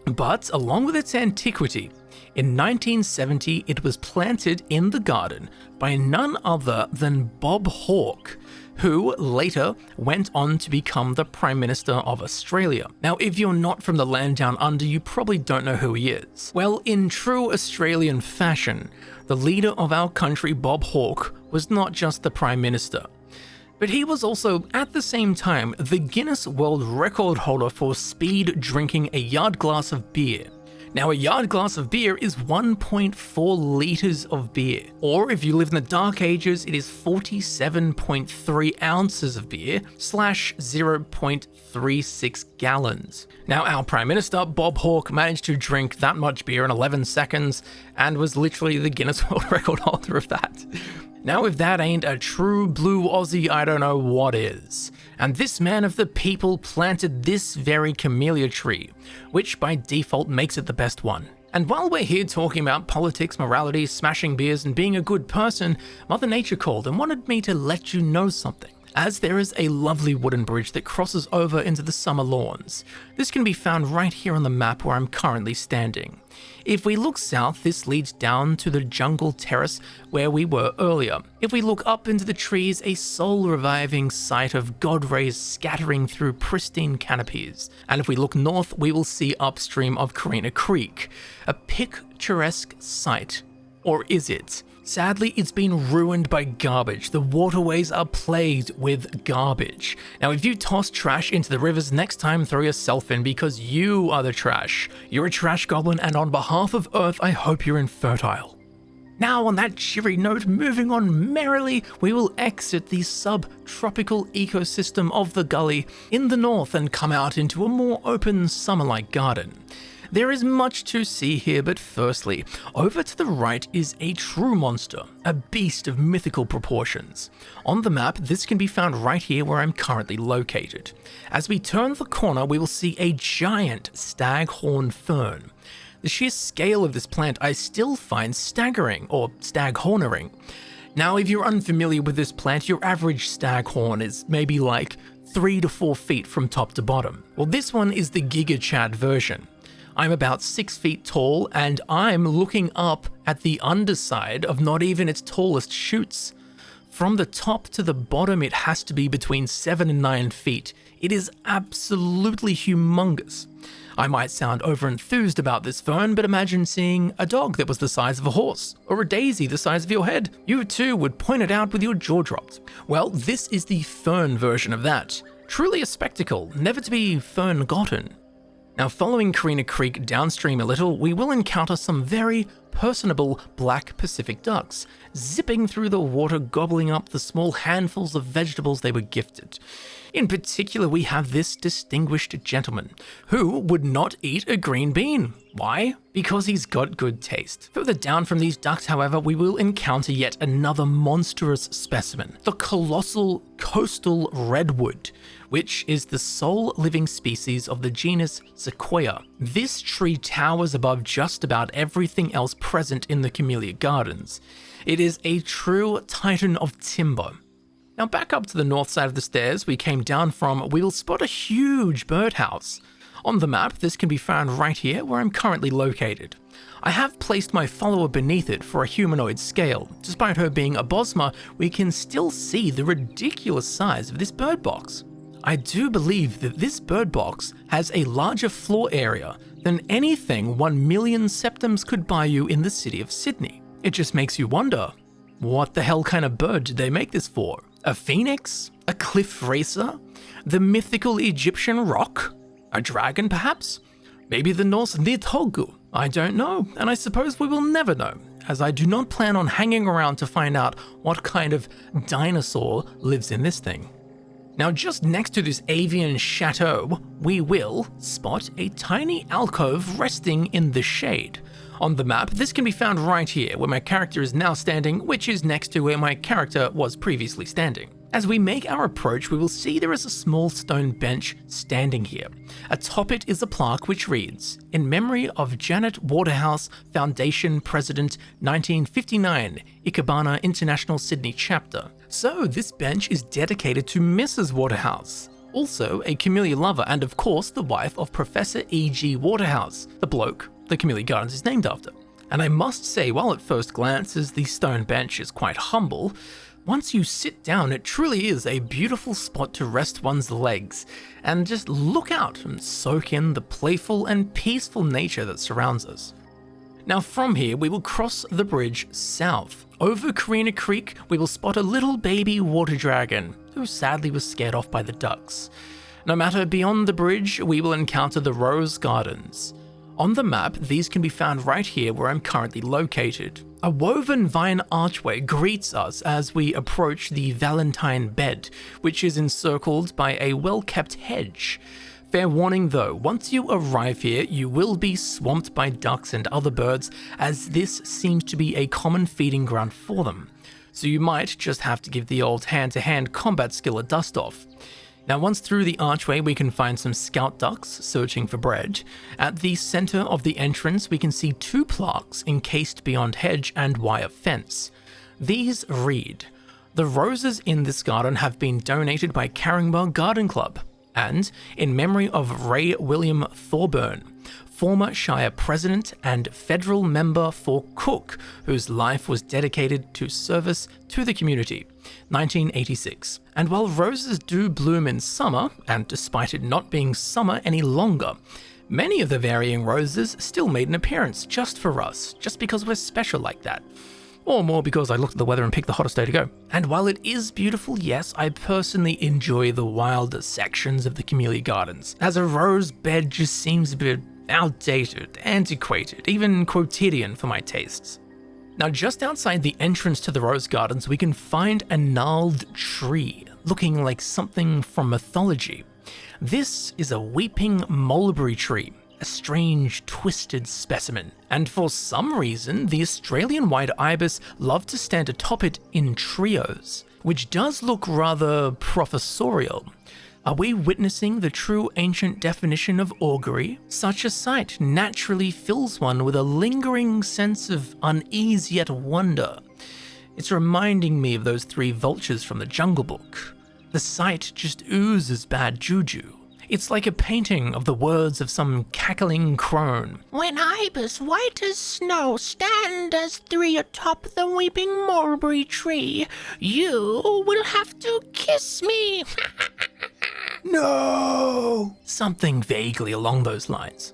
But along with its antiquity, in 1970 it was planted in the garden by none other than Bob Hawke, who later went on to become the Prime Minister of Australia. Now, if you're not from the land down under, you probably don't know who he is. Well, in true Australian fashion, the leader of our country, Bob Hawke, was not just the Prime Minister, but he was also, at the same time, the Guinness World Record holder for speed drinking a yard glass of beer. Now, a yard glass of beer is 1.4 litres of beer, or if you live in the Dark Ages, it is 47.3 ounces of beer / 0.36 gallons. Now, our Prime Minister, Bob Hawke, managed to drink that much beer in 11 seconds, and was literally the Guinness World Record holder of that. Now, if that ain't a true blue Aussie, I don't know what is. And this man of the people planted this very camellia tree, which by default makes it the best one. And while we're here talking about politics, morality, smashing beers, and being a good person, Mother Nature called and wanted me to let you know something, as there is a lovely wooden bridge that crosses over into the summer lawns. This can be found right here on the map where I'm currently standing. If we look south, this leads down to the jungle terrace where we were earlier. If we look up into the trees, a soul-reviving sight of god rays scattering through pristine canopies. And if we look north, we will see upstream of Carina Creek, a picturesque sight. Or is it? Sadly, it's been ruined by garbage. The waterways are plagued with garbage. Now, if you toss trash into the rivers, next time throw yourself in because you are the trash. You're a trash goblin, and on behalf of Earth, I hope you're infertile. Now, on that cheery note, moving on merrily, we will exit the subtropical ecosystem of the gully in the north and come out into a more open summer-like garden. There is much to see here, but firstly, over to the right is a true monster, a beast of mythical proportions. On the map, this can be found right here where I'm currently located. As we turn the corner, we will see a giant Staghorn fern. The sheer scale of this plant I still find staggering, or staghornering. Now, if you're unfamiliar with this plant, your average staghorn is maybe like 3 to 4 feet from top to bottom. Well, this one is the Giga Chad version. I'm about 6 feet tall, and I'm looking up at the underside of not even its tallest shoots. From the top to the bottom, it has to be between 7 and 9 feet. It is absolutely humongous. I might sound over-enthused about this fern, but imagine seeing a dog that was the size of a horse, or a daisy the size of your head. You too would point it out with your jaw dropped. Well, this is the fern version of that. Truly a spectacle, never to be fern-gotten. Now, following Carina Creek downstream a little, we will encounter some very personable black Pacific ducks, zipping through the water, gobbling up the small handfuls of vegetables they were gifted. In particular, we have this distinguished gentleman, who would not eat a green bean. Why? Because he's got good taste. Further down from these ducks, however, we will encounter yet another monstrous specimen, the colossal coastal redwood, which is the sole living species of the genus Sequoia. This tree towers above just about everything else present in the Camellia Gardens. It is a true titan of timber. Now, back up to the north side of the stairs we came down from, we will spot a huge birdhouse. On the map, this can be found right here where I'm currently located. I have placed my follower beneath it for a humanoid scale. Despite her being a Bosma, we can still see the ridiculous size of this bird box. I do believe that this bird box has a larger floor area than anything 1 million septums could buy you in the city of Sydney. It just makes you wonder, what the hell kind of bird did they make this for? A phoenix? A cliff racer? The mythical Egyptian roc? A dragon, perhaps? Maybe the Norse Nidhogg? I don't know, and I suppose we will never know, as I do not plan on hanging around to find out what kind of dinosaur lives in this thing. Now, just next to this avian chateau, we will spot a tiny alcove resting in the shade. On the map, this can be found right here, where my character is now standing, which is next to where my character was previously standing. As we make our approach, we will see there is a small stone bench standing here. Atop it is a plaque which reads, "In memory of Janet Waterhouse, Foundation President, 1959, Ikebana International Sydney Chapter." So this bench is dedicated to Mrs. Waterhouse, also a Camellia lover and of course the wife of Professor E.G. Waterhouse, the bloke the Camellia Gardens is named after. And I must say, while at first glances the stone bench is quite humble, once you sit down it truly is a beautiful spot to rest one's legs and just look out and soak in the playful and peaceful nature that surrounds us. Now from here we will cross the bridge south. Over Carina Creek we will spot a little baby water dragon who sadly was scared off by the ducks. No matter beyond the bridge we will encounter the Rose Gardens. On the map, these can be found right here where I'm currently located. A woven vine archway greets us as we approach the Valentine bed, which is encircled by a well-kept hedge. Fair warning though, once you arrive here, you will be swamped by ducks and other birds, as this seems to be a common feeding ground for them. So you might just have to give the old hand-to-hand combat skill a dust-off. Now, once through the archway, we can find some scout ducks searching for bread. At the center of the entrance, we can see 2 plaques encased beyond hedge and wire fence. These read, "The roses in this garden have been donated by Caringbah Garden Club," and "In memory of Ray William Thorburn, former Shire President and federal member for Cook, whose life was dedicated to service to the community, 1986. And while roses do bloom in summer, and despite it not being summer any longer, many of the varying roses still made an appearance just for us, just because we're special like that. Or more because I looked at the weather and picked the hottest day to go. And while it is beautiful, yes, I personally enjoy the wilder sections of the Camellia Gardens, as a rose bed just seems a bit outdated, antiquated, even quotidian for my tastes. Now, just outside the entrance to the Rose Gardens, we can find a gnarled tree, looking like something from mythology. This is a weeping mulberry tree, a strange, twisted specimen, and for some reason, the Australian white ibis love to stand atop it in trios, which does look rather professorial. Are we witnessing the true ancient definition of augury? Such a sight naturally fills one with a lingering sense of unease yet wonder. It's reminding me of those 3 vultures from the Jungle Book. The sight just oozes bad juju. It's like a painting of the words of some cackling crone. When I'm as white as snow, stand as three atop the weeping mulberry tree, you will have to kiss me. No! Something vaguely along those lines.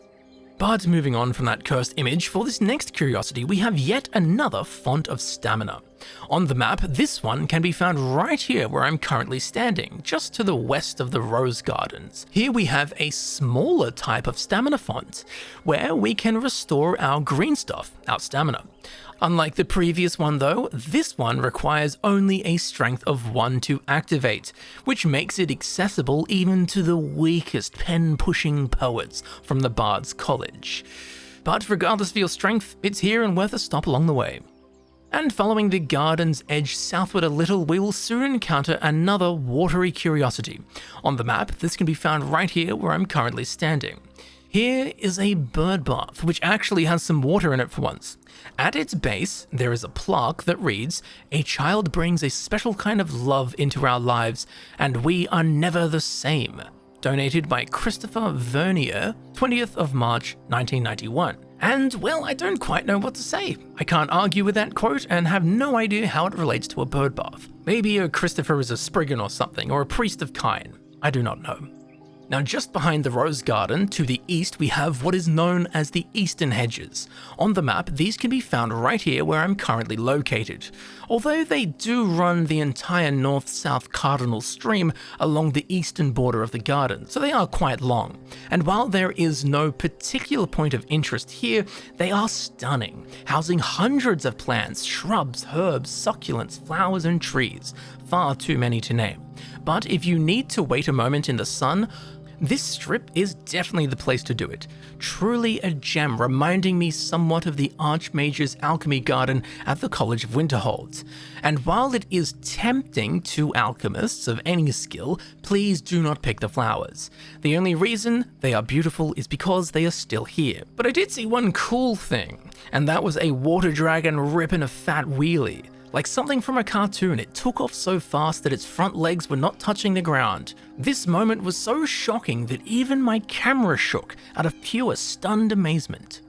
But moving on from that cursed image, for this next curiosity, we have yet another font of stamina. On the map, this one can be found right here where I'm currently standing, just to the west of the Rose Gardens. Here we have a smaller type of stamina font, where we can restore our green stuff, our stamina. Unlike the previous one though, this one requires only a strength of 1 to activate, which makes it accessible even to the weakest pen-pushing poets from the Bard's College. But regardless of your strength, it's here and worth a stop along the way. And following the garden's edge southward a little, we will soon encounter another watery curiosity. On the map, this can be found right here where I'm currently standing. Here is a bird bath, which actually has some water in it for once. At its base, there is a plaque that reads, "A child brings a special kind of love into our lives, and we are never the same." Donated by Christopher Vernier, 20th of March, 1991. And, well, I don't quite know what to say. I can't argue with that quote and have no idea how it relates to a bird bath. Maybe a Christopher is a Spriggan or something, or a priest of Cain. I do not know. Now, just behind the Rose Garden, to the east, we have what is known as the Eastern Hedges. On the map, these can be found right here where I'm currently located, although they do run the entire north-south cardinal stream along the eastern border of the garden, so they are quite long. And while there is no particular point of interest here, they are stunning, housing hundreds of plants, shrubs, herbs, succulents, flowers, and trees, far too many to name. But if you need to wait a moment in the sun, this strip is definitely the place to do it. Truly a gem, reminding me somewhat of the Archmage's alchemy garden at the College of Winterhold. And while it is tempting to alchemists of any skill, please do not pick the flowers. The only reason they are beautiful is because they are still here. But I did see one cool thing, and that was a water dragon ripping a fat wheelie. Like something from a cartoon, it took off so fast that its front legs were not touching the ground. This moment was so shocking that even my camera shook out of pure stunned amazement.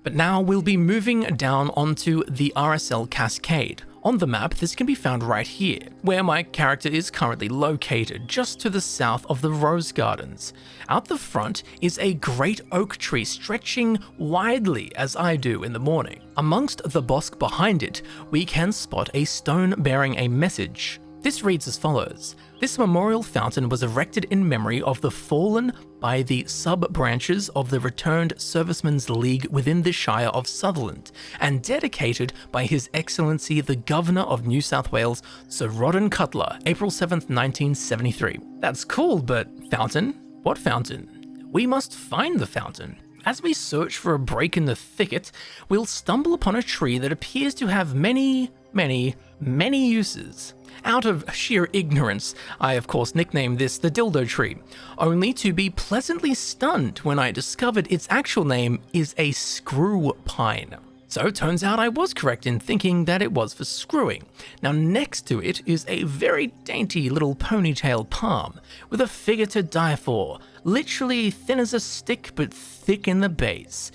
But now we'll be moving down onto the RSL Cascade. On the map, this can be found right here, where my character is currently located, just to the south of the Rose Gardens. Out the front is a great oak tree stretching widely as I do in the morning. Amongst the bosque behind it, we can spot a stone bearing a message. This reads as follows: "This memorial fountain was erected in memory of the fallen by the sub-branches of the Returned Servicemen's League within the Shire of Sutherland, and dedicated by His Excellency the Governor of New South Wales, Sir Rawdon Cutler, April 7th, 1973. That's cool, but fountain? What fountain? We must find the fountain. As we search for a break in the thicket, we'll stumble upon a tree that appears to have many uses. Out of sheer ignorance, I of course nicknamed this the dildo tree, only to be pleasantly stunned when I discovered its actual name is a screw pine. So it turns out I was correct in thinking that it was for screwing. Now next to it is a very dainty little ponytail palm, with a figure to die for, literally thin as a stick but thick in the base.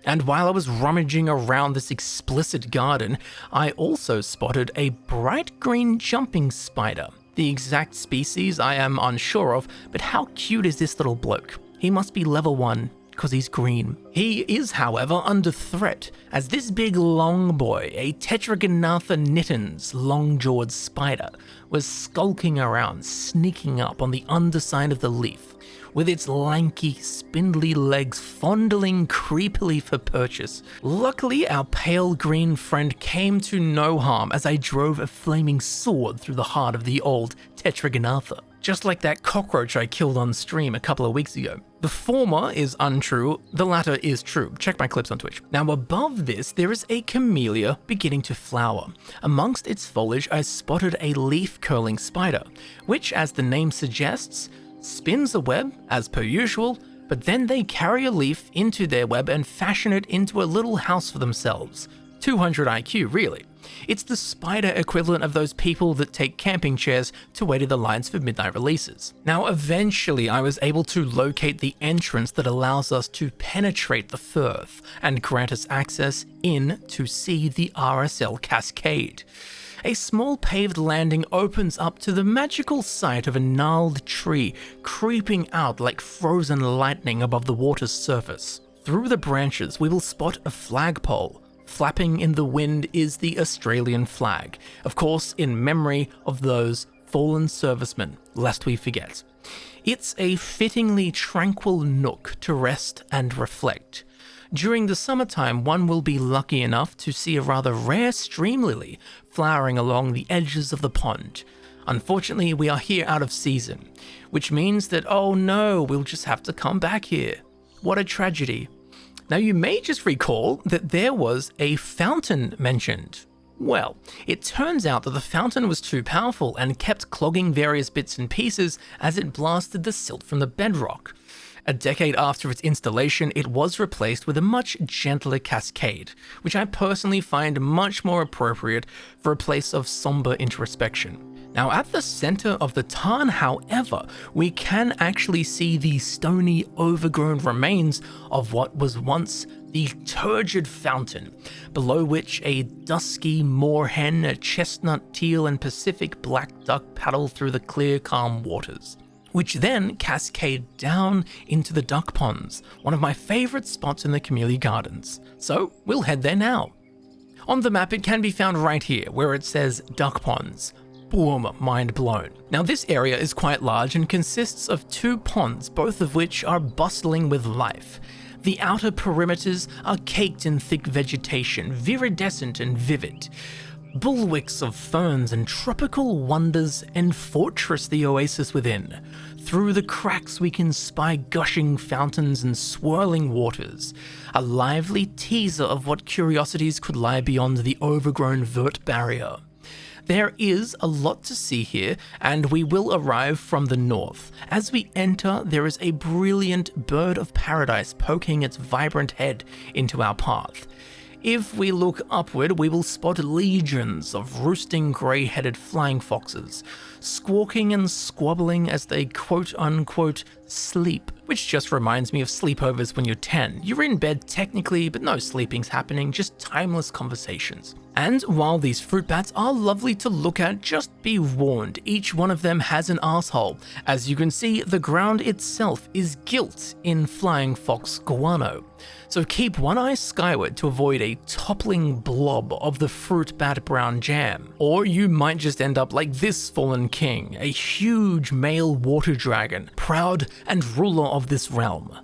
And while I was rummaging around this explicit garden, I also spotted a bright green jumping spider. The exact species I am unsure of, but how cute is this little bloke? He must be level 1, because he's green. He is, however, under threat, as this big long boy, a Tetragonatha nittens long-jawed spider, was skulking around, sneaking up on the underside of the leaf, with its lanky, spindly legs fondling creepily for purchase. Luckily, our pale green friend came to no harm as I drove a flaming sword through the heart of the old Tetragonatha, just like that cockroach I killed on stream a couple of weeks ago. The former is untrue, the latter is true. Check my clips on Twitch. Now above this, there is a camellia beginning to flower. Amongst its foliage, I spotted a leaf-curling spider, which, as the name suggests, spins a web, as per usual, but then they carry a leaf into their web and fashion it into a little house for themselves. 200 IQ, really. It's the spider equivalent of those people that take camping chairs to wait in the lines for midnight releases. Now, eventually I was able to locate the entrance that allows us to penetrate the firth and grant us access in to see the RSL Cascade. A small paved landing opens up to the magical sight of a gnarled tree creeping out like frozen lightning above the water's surface. Through the branches, we will spot a flagpole. Flapping in the wind is the Australian flag, of course in memory of those fallen servicemen, lest we forget. It's a fittingly tranquil nook to rest and reflect. During the summertime, one will be lucky enough to see a rather rare stream lily flowering along the edges of the pond. Unfortunately, we are here out of season, which means that, oh no, we'll just have to come back here. What a tragedy. Now, you may just recall that there was a fountain mentioned. Well, it turns out that the fountain was too powerful and kept clogging various bits and pieces as it blasted the silt from the bedrock. A decade after its installation, it was replaced with a much gentler cascade, which I personally find much more appropriate for a place of somber introspection. Now, at the center of the tarn, however, we can actually see the stony, overgrown remains of what was once the turgid fountain, below which a dusky moorhen, a chestnut teal, and Pacific black duck paddle through the clear, calm waters, which then cascade down into the duck ponds, one of my favorite spots in the Camellia Gardens. So we'll head there now. On the map, it can be found right here, where it says duck ponds. Boom, mind blown. Now, this area is quite large and consists of 2 ponds, both of which are bustling with life. The outer perimeters are caked in thick vegetation, viridescent and vivid. Bulwarks of ferns and tropical wonders enfortress the oasis within. Through the cracks we can spy gushing fountains and swirling waters, a lively teaser of what curiosities could lie beyond the overgrown vert barrier. There is a lot to see here, and we will arrive from the north. As we enter, there is a brilliant bird of paradise poking its vibrant head into our path. If we look upward, we will spot legions of roosting grey-headed flying foxes, squawking and squabbling as they quote-unquote sleep, which just reminds me of sleepovers when you're 10. You're in bed technically, but no sleeping's happening, just timeless conversations. And while these fruit bats are lovely to look at, just be warned, each one of them has an asshole. As you can see, the ground itself is gilt in flying fox guano. So keep one eye skyward to avoid a toppling blob of the fruit bat brown jam. Or you might just end up like this fallen king, a huge male water dragon, proud and ruler of this realm.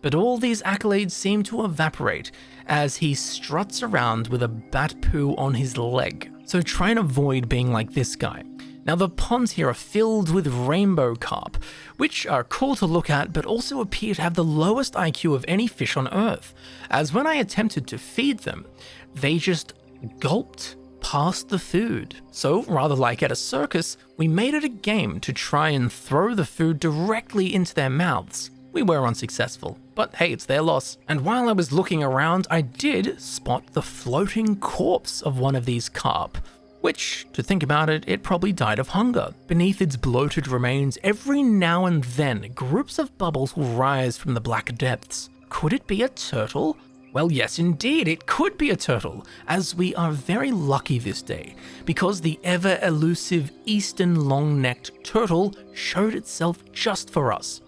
But all these accolades seem to evaporate as he struts around with a bat poo on his leg. So try and avoid being like this guy. Now, the ponds here are filled with rainbow carp, which are cool to look at but also appear to have the lowest IQ of any fish on Earth, as when I attempted to feed them, they just gulped past the food. So, rather like at a circus, we made it a game to try and throw the food directly into their mouths. We were unsuccessful, but hey, it's their loss. And while I was looking around, I did spot the floating corpse of one of these carp, which, to think about it, it probably died of hunger. Beneath its bloated remains, every now and then, groups of bubbles will rise from the black depths. Could it be a turtle? Well, yes, indeed, it could be a turtle, as we are very lucky this day, because the ever-elusive eastern long-necked turtle showed itself just for us.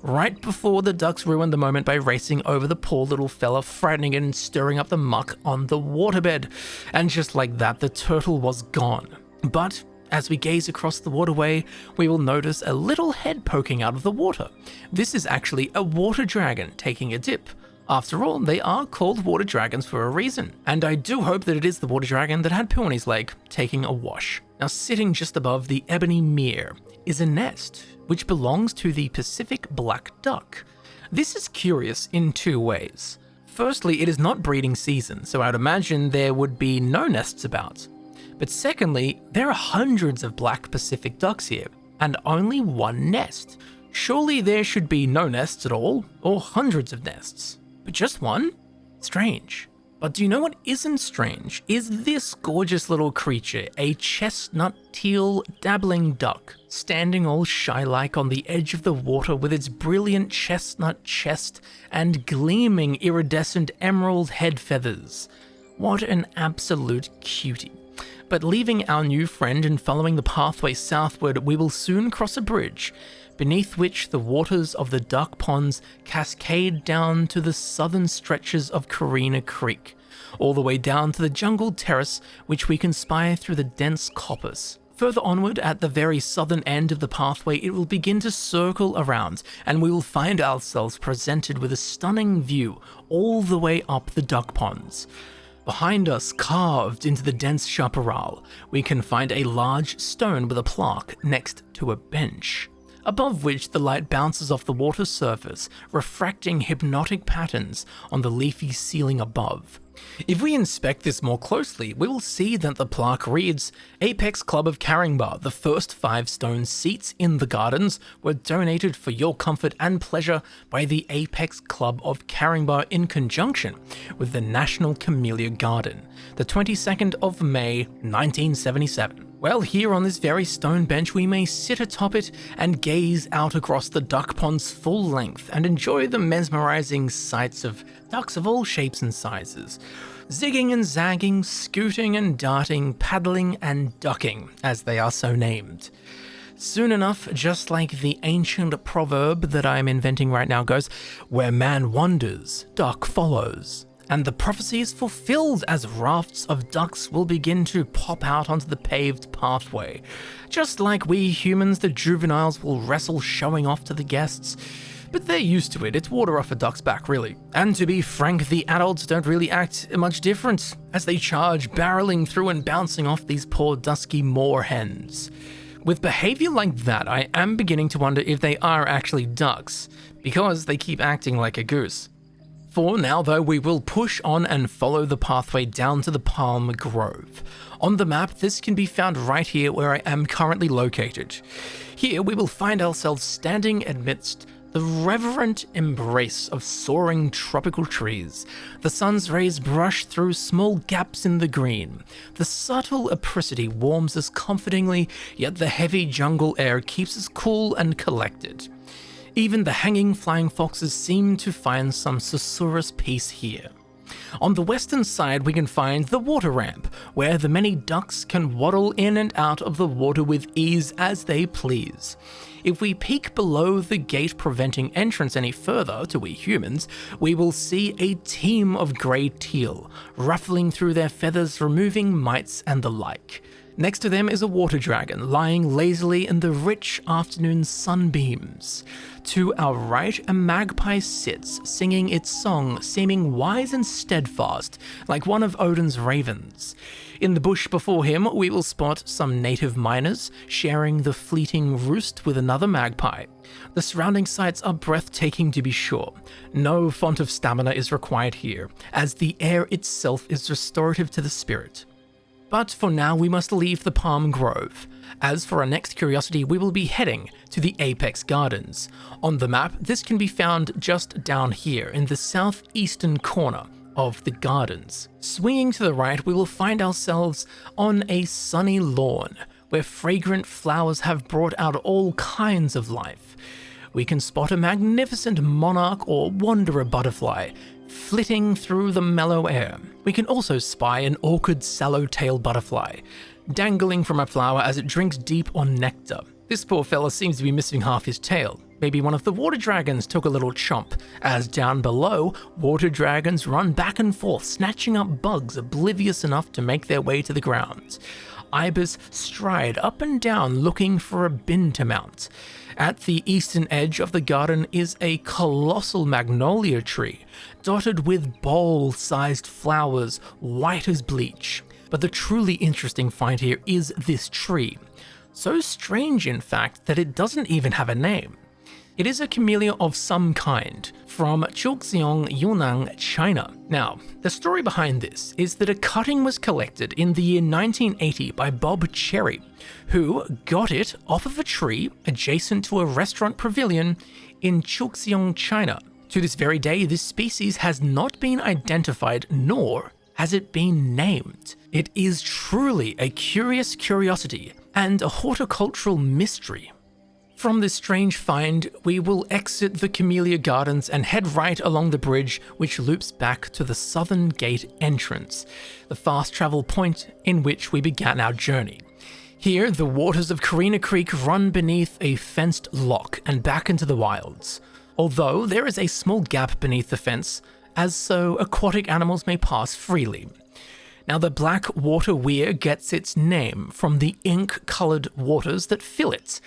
Right before the ducks ruined the moment by racing over the poor little fella, frightening it and stirring up the muck on the waterbed. And just like that, the turtle was gone. But as we gaze across the waterway, we will notice a little head poking out of the water. This is actually a water dragon taking a dip. After all, they are called water dragons for a reason. And I do hope that it is the water dragon that had poo on his leg taking a wash. Now, sitting just above the ebony mere is a nest, which belongs to the Pacific black duck. This is curious in 2 ways. Firstly, it is not breeding season, so I'd imagine there would be no nests about. But secondly, there are hundreds of black Pacific ducks here, and only 1 nest. Surely there should be no nests at all, or hundreds of nests. But just 1? Strange. But do you know what isn't strange? Is this gorgeous little creature, a chestnut teal dabbling duck, standing all shy-like on the edge of the water with its brilliant chestnut chest and gleaming iridescent emerald head feathers. What an absolute cutie. But leaving our new friend and following the pathway southward, we will soon cross a bridge, beneath which the waters of the duck ponds cascade down to the southern stretches of Carina Creek, all the way down to the jungled terrace which we can spy through the dense coppice. Further onward, at the very southern end of the pathway, it will begin to circle around, and we will find ourselves presented with a stunning view all the way up the duck ponds. Behind us, carved into the dense chaparral, we can find a large stone with a plaque next to a bench, above which the light bounces off the water surface, refracting hypnotic patterns on the leafy ceiling above. If we inspect this more closely, we will see that the plaque reads, Apex Club of Caringbah, the first 5 stone seats in the gardens were donated for your comfort and pleasure by the Apex Club of Caringbah in conjunction with the National Camellia Garden, the 22nd of May, 1977. Well, here on this very stone bench we may sit atop it and gaze out across the duck pond's full length and enjoy the mesmerizing sights of ducks of all shapes and sizes, zigging and zagging, scooting and darting, paddling and ducking, as they are so named. Soon enough, just like the ancient proverb that I am inventing right now goes, where man wanders, duck follows. And the prophecy is fulfilled as rafts of ducks will begin to pop out onto the paved pathway. Just like we humans, the juveniles will wrestle showing off to the guests. But they're used to it, it's water off a duck's back really. And to be frank, the adults don't really act much different, as they charge barreling through and bouncing off these poor dusky moor hens. With behavior like that, I am beginning to wonder if they are actually ducks, because they keep acting like a goose. For now though, we will push on and follow the pathway down to the Palm Grove. On the map, this can be found right here where I am currently located. Here we will find ourselves standing amidst the reverent embrace of soaring tropical trees. The sun's rays brush through small gaps in the green. The subtle apricity warms us comfortingly, yet the heavy jungle air keeps us cool and collected. Even the hanging flying foxes seem to find some susurrus peace here. On the western side we can find the water ramp, where the many ducks can waddle in and out of the water with ease as they please. If we peek below the gate preventing entrance any further to we humans, we will see a team of grey teal, ruffling through their feathers, removing mites and the like. Next to them is a water dragon, lying lazily in the rich afternoon sunbeams. To our right, a magpie sits, singing its song, seeming wise and steadfast, like one of Odin's ravens. In the bush before him, we will spot some native miners, sharing the fleeting roost with another magpie. The surrounding sights are breathtaking to be sure. No font of stamina is required here, as the air itself is restorative to the spirit. But for now, we must leave the Palm Grove. As for our next curiosity, we will be heading to the Apex Gardens. On the map, this can be found just down here in the southeastern corner of the gardens. Swinging to the right, we will find ourselves on a sunny lawn, where fragrant flowers have brought out all kinds of life. We can spot a magnificent monarch or wanderer butterfly, flitting through the mellow air. We can also spy an orchid sallow-tailed butterfly, dangling from a flower as it drinks deep on nectar. This poor fella seems to be missing half his tail. Maybe one of the water dragons took a little chomp, as down below, water dragons run back and forth, snatching up bugs oblivious enough to make their way to the ground. Ibis stride up and down looking for a bin to mount. At the eastern edge of the garden is a colossal magnolia tree, dotted with bowl-sized flowers, white as bleach. But the truly interesting find here is this tree. So strange, in fact, that it doesn't even have a name. It is a camellia of some kind, from Chulxiong, Yunnan, China. Now, the story behind this is that a cutting was collected in the year 1980 by Bob Cherry, who got it off of a tree adjacent to a restaurant pavilion in Chulxiong, China, To this very day, this species has not been identified, nor has it been named. It is truly a curious curiosity and a horticultural mystery. From this strange find, we will exit the Camellia Gardens and head right along the bridge which loops back to the southern gate entrance, the fast travel point in which we began our journey. Here, the waters of Carina Creek run beneath a fenced lock and back into the wilds. Although there is a small gap beneath the fence, as so aquatic animals may pass freely. Now, the black water Weir gets its name from the ink-coloured waters that fill it.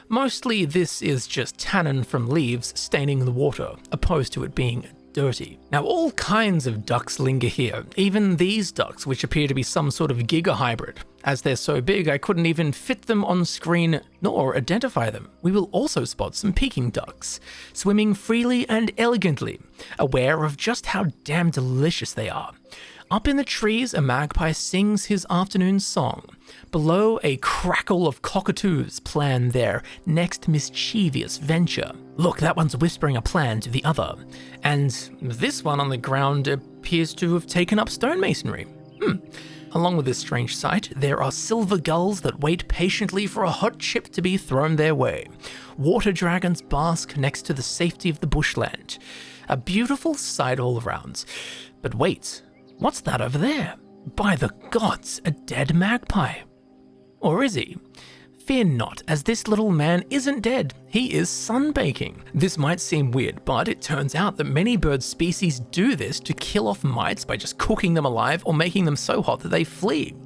Mostly this is just tannin from leaves staining the water, opposed to it being dirty. Now, all kinds of ducks linger here, even these ducks, which appear to be some sort of giga hybrid. As they're so big, I couldn't even fit them on screen nor identify them. We will also spot some Peking ducks, swimming freely and elegantly, aware of just how damn delicious they are. Up in the trees, a magpie sings his afternoon song. Below, a crackle of cockatoos plan their next mischievous venture. Look, that one's whispering a plan to the other. And this one on the ground appears to have taken up stonemasonry. Along with this strange sight, there are silver gulls that wait patiently for a hot chip to be thrown their way. Water dragons bask next to the safety of the bushland. A beautiful sight all around. But wait, what's that over there? By the gods, a dead magpie. Or is he? Fear not, as this little man isn't dead, he is sunbaking. This might seem weird, but it turns out that many bird species do this to kill off mites by just cooking them alive or making them so hot that they flee.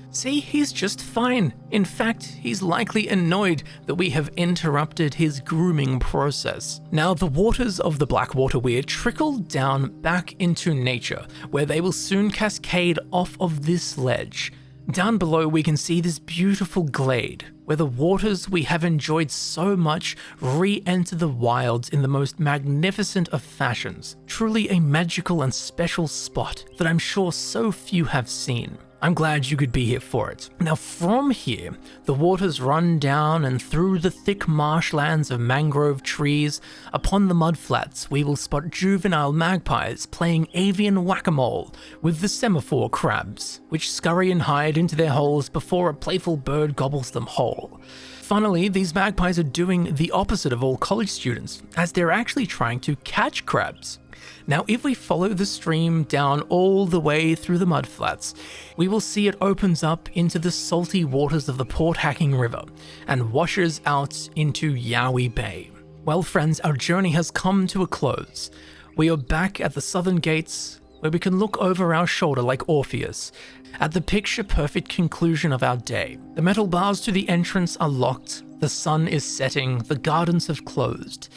See, he's just fine. In fact, he's likely annoyed that we have interrupted his grooming process. Now, the waters of the Blackwater Weir trickle down back into nature, where they will soon cascade off of this ledge. Down below, we can see this beautiful glade, where the waters we have enjoyed so much re-enter the wilds in the most magnificent of fashions. Truly a magical and special spot that I'm sure so few have seen. I'm glad you could be here for it. Now, from here, the waters run down and through the thick marshlands of mangrove trees. Upon the mudflats, we will spot juvenile magpies playing avian whack-a-mole with the semaphore crabs, which scurry and hide into their holes before a playful bird gobbles them whole. Funnily, these magpies are doing the opposite of all college students, as they're actually trying to catch crabs. Now, if we follow the stream down all the way through the mudflats, we will see it opens up into the salty waters of the Port Hacking River and washes out into Yowie Bay. Well, friends, our journey has come to a close. We are back at the southern gates, where we can look over our shoulder like Orpheus at the picture-perfect conclusion of our day. The metal bars to the entrance are locked, the sun is setting, the gardens have closed.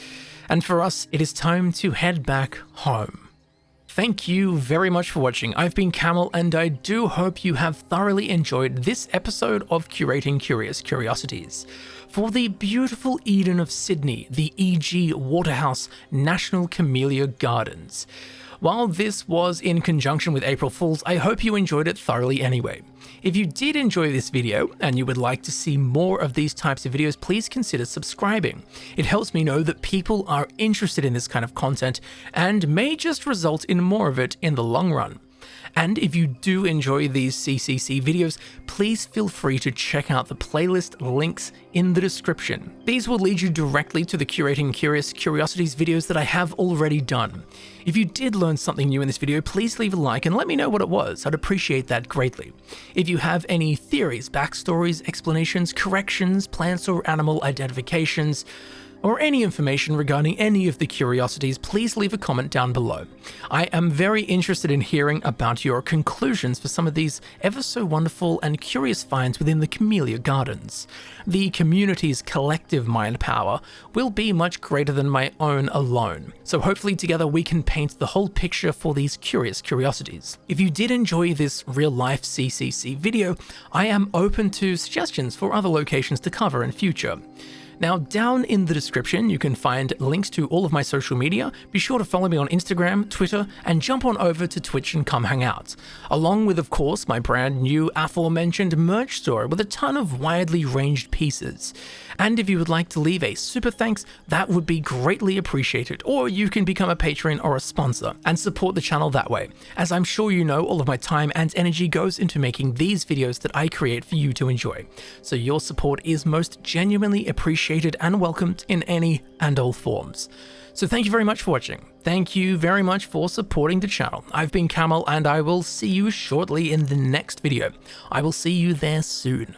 And for us, it is time to head back home. Thank you very much for watching. I've been Camel, and I do hope you have thoroughly enjoyed this episode of Curating Curious Curiosities. For the beautiful Eden of Sydney, the E.G. Waterhouse National Camellia Gardens. While this was in conjunction with April Fools, I hope you enjoyed it thoroughly anyway. If you did enjoy this video and you would like to see more of these types of videos, please consider subscribing. It helps me know that people are interested in this kind of content and may just result in more of it in the long run. And if you do enjoy these CCC videos, please feel free to check out the playlist links in the description. These will lead you directly to the Curating Curious Curiosities videos that I have already done. If you did learn something new in this video, please leave a like and let me know what it was. I'd appreciate that greatly. If you have any theories, backstories, explanations, corrections, plants or animal identifications, or any information regarding any of the curiosities, please leave a comment down below. I am very interested in hearing about your conclusions for some of these ever so wonderful and curious finds within the Camellia Gardens. The community's collective mind power will be much greater than my own alone, so hopefully together we can paint the whole picture for these curious curiosities. If you did enjoy this real-life CCC video, I am open to suggestions for other locations to cover in future. Now, down in the description, you can find links to all of my social media. Be sure to follow me on Instagram, Twitter, and jump on over to Twitch and come hang out. Along with, of course, my brand new aforementioned merch store with a ton of widely ranged pieces. And if you would like to leave a super thanks, that would be greatly appreciated, or you can become a patron or a sponsor and support the channel that way. As I'm sure you know, all of my time and energy goes into making these videos that I create for you to enjoy. So your support is most genuinely appreciated and welcomed in any and all forms. So thank you very much for watching. Thank you very much for supporting the channel. I've been Camel, and I will see you shortly in the next video. I will see you there soon.